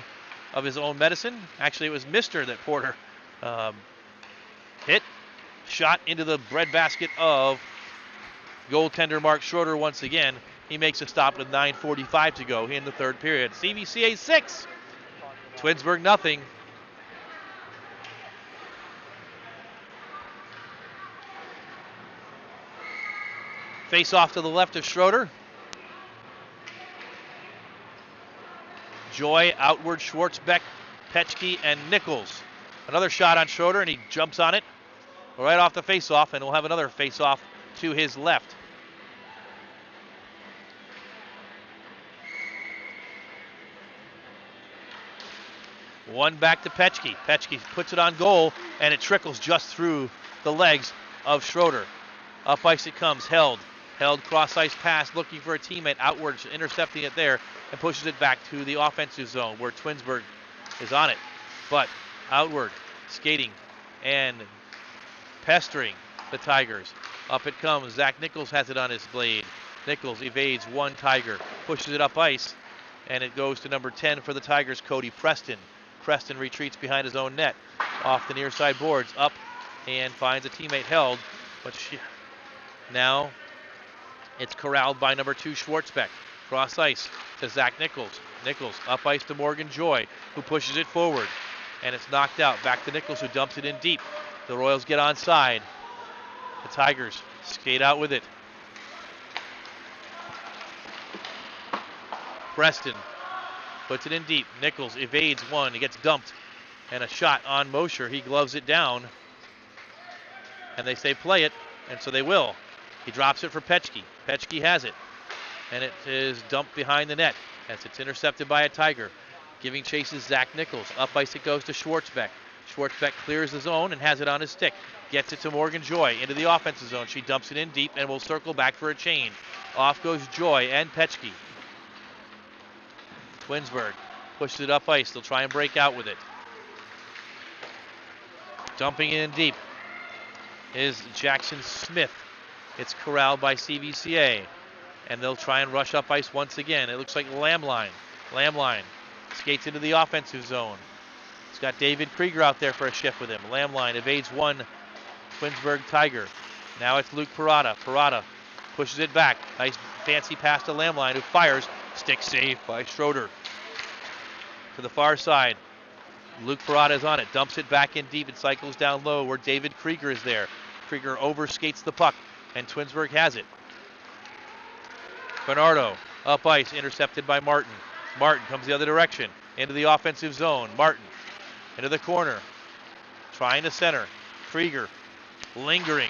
of his own medicine. Actually, it was Mister that Porter hit. Shot into the breadbasket of goaltender Mark Schroeder once again. He makes a stop with 9:45 to go in the third period. CVCA 6, Twinsburg nothing. Face off to the left of Schroeder. Joy, outward, Schwartzbeck, Petschke, and Nichols. Another shot on Schroeder, and he jumps on it right off the face-off, and we'll have another face-off to his left. One back to Petschke. Petschke puts it on goal, and it trickles just through the legs of Schroeder. Up ice it comes, held cross ice pass, looking for a teammate outwards, intercepting it there, and pushes it back to the offensive zone where Twinsburg is on it. But outward, skating and pestering the Tigers. Up it comes. Zach Nichols has it on his blade. Nichols evades one Tiger, pushes it up ice, and it goes to number 10 for the Tigers, Cody Preston. Preston retreats behind his own net, off the near side boards, up and finds a teammate held, but now it's corralled by number 2 Schwartzbeck. Cross ice to Zach Nichols. Nichols up ice to Morgan Joy, who pushes it forward, and it's knocked out. Back to Nichols, who dumps it in deep. The Royals get onside. The Tigers skate out with it. Preston puts it in deep. Nichols evades one. He gets dumped. And a shot on Mosher. He gloves it down. And they say play it, and so they will. He drops it for Petschke. Petschke has it. And it is dumped behind the net as it's intercepted by a Tiger. Giving chase is Zach Nichols. Up ice it goes to Schwartzbeck. Schwartzbeck clears the zone and has it on his stick. Gets it to Morgan Joy into the offensive zone. She dumps it in deep and will circle back for a chain. Off goes Joy and Petschke. Twinsburg pushes it up ice. They'll try and break out with it. Dumping it in deep is Jackson Smith. It's corralled by CVCA. And they'll try and rush up ice once again. It looks like Lamline. Lamline skates into the offensive zone. He's got David Krieger out there for a shift with him. Lamline evades one Twinsburg Tiger. Now it's Luke Parada. Parada pushes it back. Nice fancy pass to Lamline, who fires. Stick save by Schroeder. To the far side. Luke Parada is on it. Dumps it back in deep and cycles down low where David Krieger is there. Krieger overskates the puck, and Twinsburg has it. Bernardo up ice, intercepted by Martin. Martin comes the other direction into the offensive zone. Martin into the corner, trying to center. Krieger lingering.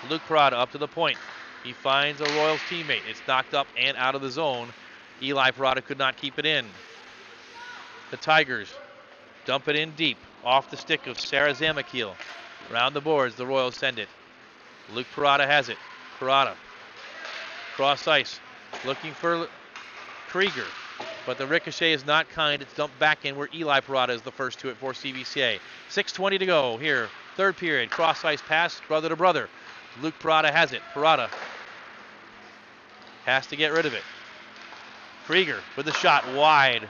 Luke Parada up to the point. He finds a Royals teammate. It's knocked up and out of the zone. Eli Parada could not keep it in. The Tigers dump it in deep off the stick of Sarah Zamakil. Around the boards, the Royals send it. Luke Parada has it. Parada cross ice, looking for Krieger, but the ricochet is not kind. It's dumped back in where Eli Parada is the first to it for CVCA. 6:20 to go here, third period. Cross ice pass, brother to brother. Luke Parada has it. Parada has to get rid of it. Krieger with a shot wide.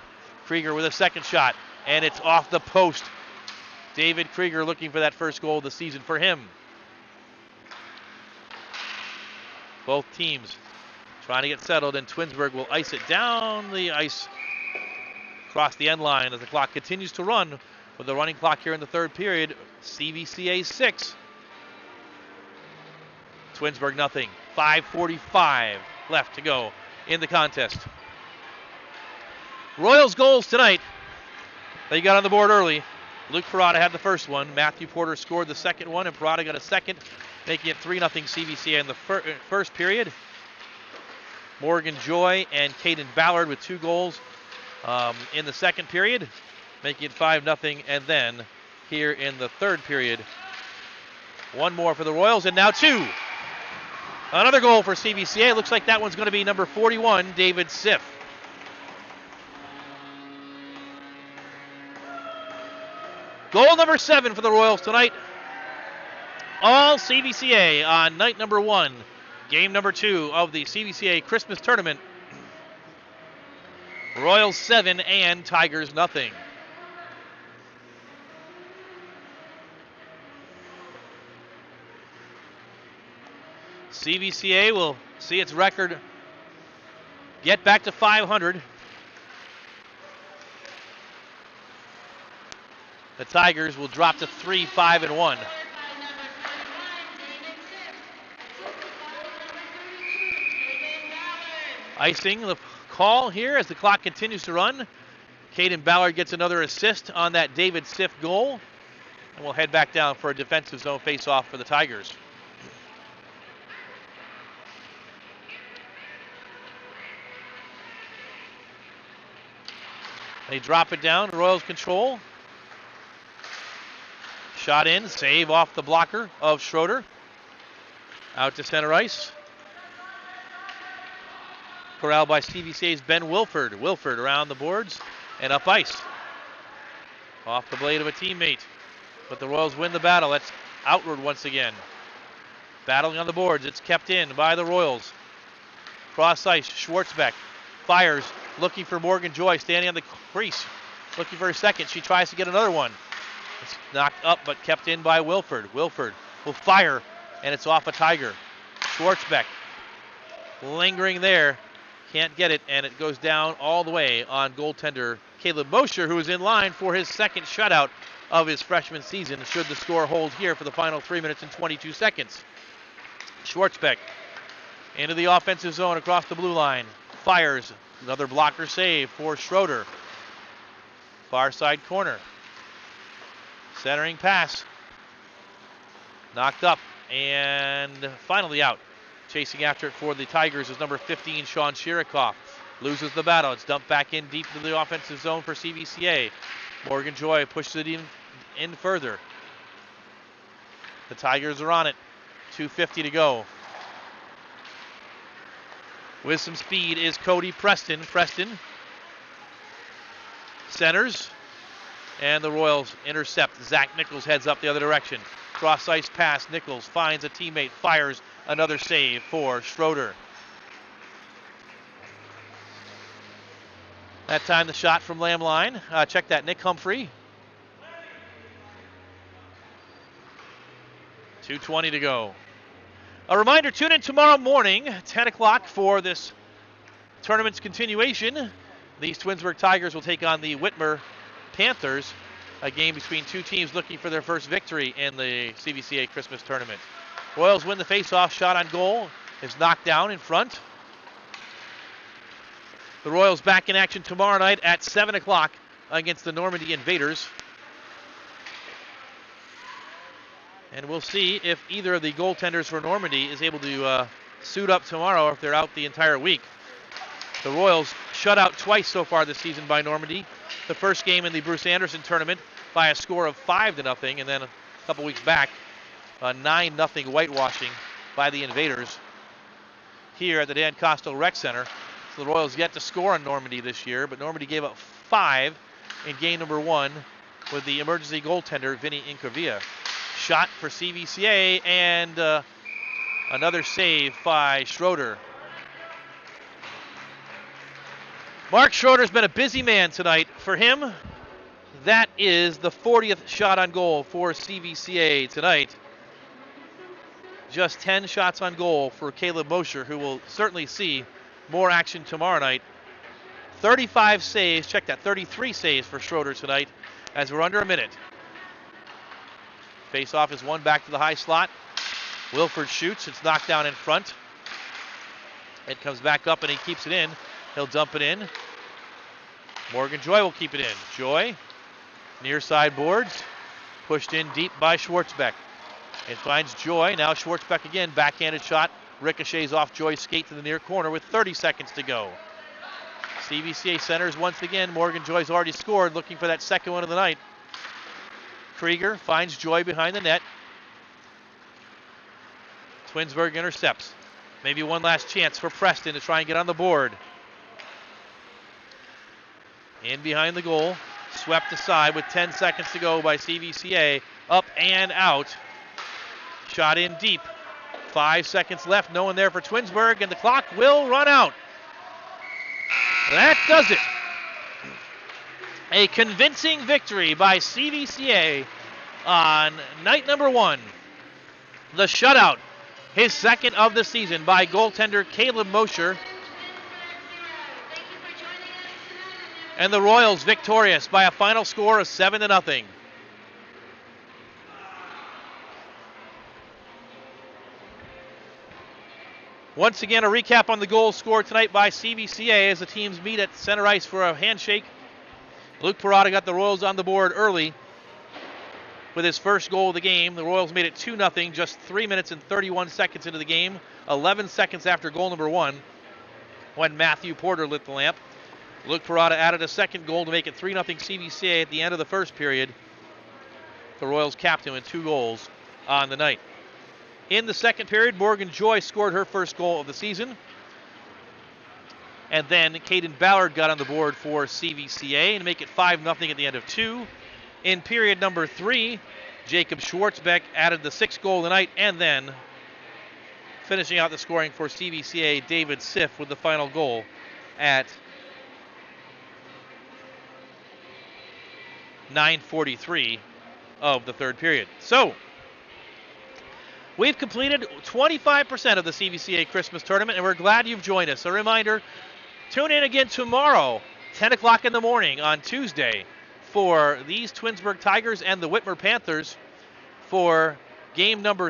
Krieger with a second shot, and it's off the post. David Krieger looking for that first goal of the season for him. Both teams trying to get settled, and Twinsburg will ice it down the ice across the end line as the clock continues to run with the running clock here in the third period. CVCA 6. Twinsburg nothing. 5:45 left to go in the contest. Royals goals tonight. They got on the board early. Luke Parada had the first one. Matthew Porter scored the second one, and Parada got a second, making it 3-0 CVCA in the first period. Morgan Joy and Caden Ballard with 2 goals in the second period, making it 5-0. And then here in the third period, one more for the Royals, and now 2. Another goal for CVCA. Looks like that one's going to be number 41, David Siff. Goal number 7 for the Royals tonight. All CVCA on night number 1. Game number 2 of the CVCA Christmas Tournament. Royals 7 and Tigers nothing. CVCA will see its record get back to 500. The Tigers will drop to 3-5-1. Icing the call here as the clock continues to run. Caden Ballard gets another assist on that David Siff goal. And we'll head back down for a defensive zone face-off for the Tigers. They drop it down. Royals control. Shot in. Save off the blocker of Schroeder. Out to center ice. Corralled by CVCA's Ben Wilford. Wilford around the boards and up ice. Off the blade of a teammate. But the Royals win the battle. That's outward once again. Battling on the boards. It's kept in by the Royals. Cross ice. Schwartzbeck fires. Looking for Morgan Joy standing on the crease. Looking for a second. She tries to get another one. It's knocked up but kept in by Wilford. Wilford will fire and it's off a Tiger. Schwartzbeck lingering there. Can't get it, and it goes down all the way on goaltender Caleb Mosher, who is in line for his second shutout of his freshman season, should the score hold here for the final 3 minutes and 22 seconds. Schwartzbeck into the offensive zone across the blue line. Fires. Another blocker save for Schroeder. Far side corner. Centering pass. Knocked up, and finally out. Chasing after it for the Tigers is number 15, Sean Shirikoff. Loses the battle. It's dumped back in deep to the offensive zone for CVCA. Morgan Joy pushes it in further. The Tigers are on it. 2:50 to go. With some speed is Cody Preston. Preston centers, and the Royals intercept. Zach Nichols heads up the other direction. Cross ice pass. Nichols finds a teammate, fires. Another save for Schroeder. That time the shot from Lamb line. Check that, Nick Humphrey. 2:20 to go. A reminder, tune in tomorrow morning, 10 o'clock for this tournament's continuation. These Twinsburg Tigers will take on the Whitmer Panthers, a game between two teams looking for their first victory in the CVCA Christmas tournament. Royals win the faceoff. Shot on goal is knocked down in front. The Royals back in action tomorrow night at 7 o'clock against the Normandy Invaders. And we'll see if either of the goaltenders for Normandy is able to suit up tomorrow or if they're out the entire week. The Royals shut out twice so far this season by Normandy. The first game in the Bruce Anderson tournament by a score of 5-0, and then a couple weeks back, a 9-0 whitewashing by the Invaders here at the Dan Kostel Rec Center. So the Royals yet to score on Normandy this year, but Normandy gave up 5 in game number 1 with the emergency goaltender, Vinny Incavia. Shot for CVCA, and another save by Schroeder. Mark Schroeder's been a busy man tonight. For him, that is the 40th shot on goal for CVCA tonight. Just 10 shots on goal for Caleb Mosher, who will certainly see more action tomorrow night. 35 saves, check that, 33 saves for Schroeder tonight as we're under a minute. Face-off is won back to the high slot. Wilford shoots, it's knocked down in front. It comes back up and he keeps it in. He'll dump it in. Morgan Joy will keep it in. Joy, near side boards, pushed in deep by Schwartzbeck. It finds Joy. Now Schwartzbeck again. Backhanded shot. Ricochets off Joy's skate to the near corner with 30 seconds to go. CVCA centers once again. Morgan Joy's already scored. Looking for that second one of the night. Krieger finds Joy behind the net. Twinsburg intercepts. Maybe one last chance for Preston to try and get on the board. In behind the goal. Swept aside with 10 seconds to go by CVCA. Up and out. Shot in deep. 5 seconds left. No one there for Twinsburg, and the clock will run out. That does it. A convincing victory by CVCA on night number 1. The shutout his second of the season by goaltender Caleb Mosher. And the Royals victorious by a final score of 7-0. Once again, a recap on the goals scored tonight by CVCA as the teams meet at center ice for a handshake. Luke Parada got the Royals on the board early with his first goal of the game. The Royals made it 2-0 just 3 minutes and 31 seconds into the game, 11 seconds after goal number 1 when Matthew Porter lit the lamp. Luke Parada added a second goal to make it 3-0 CVCA at the end of the first period. The Royals capped him with 2 goals on the night. In the second period, Morgan Joy scored her first goal of the season. And then Caden Ballard got on the board for CVCA and make it 5-0 at the end of 2. In period number 3, Jacob Schwartzbeck added the 6th goal of the night, and then finishing out the scoring for CVCA, David Siff with the final goal at 9:43 of the third period. So, we've completed 25% of the CVCA Christmas tournament, and we're glad you've joined us. A reminder, tune in again tomorrow, 10 o'clock in the morning on Tuesday, for these Twinsburg Tigers and the Whitmer Panthers for game number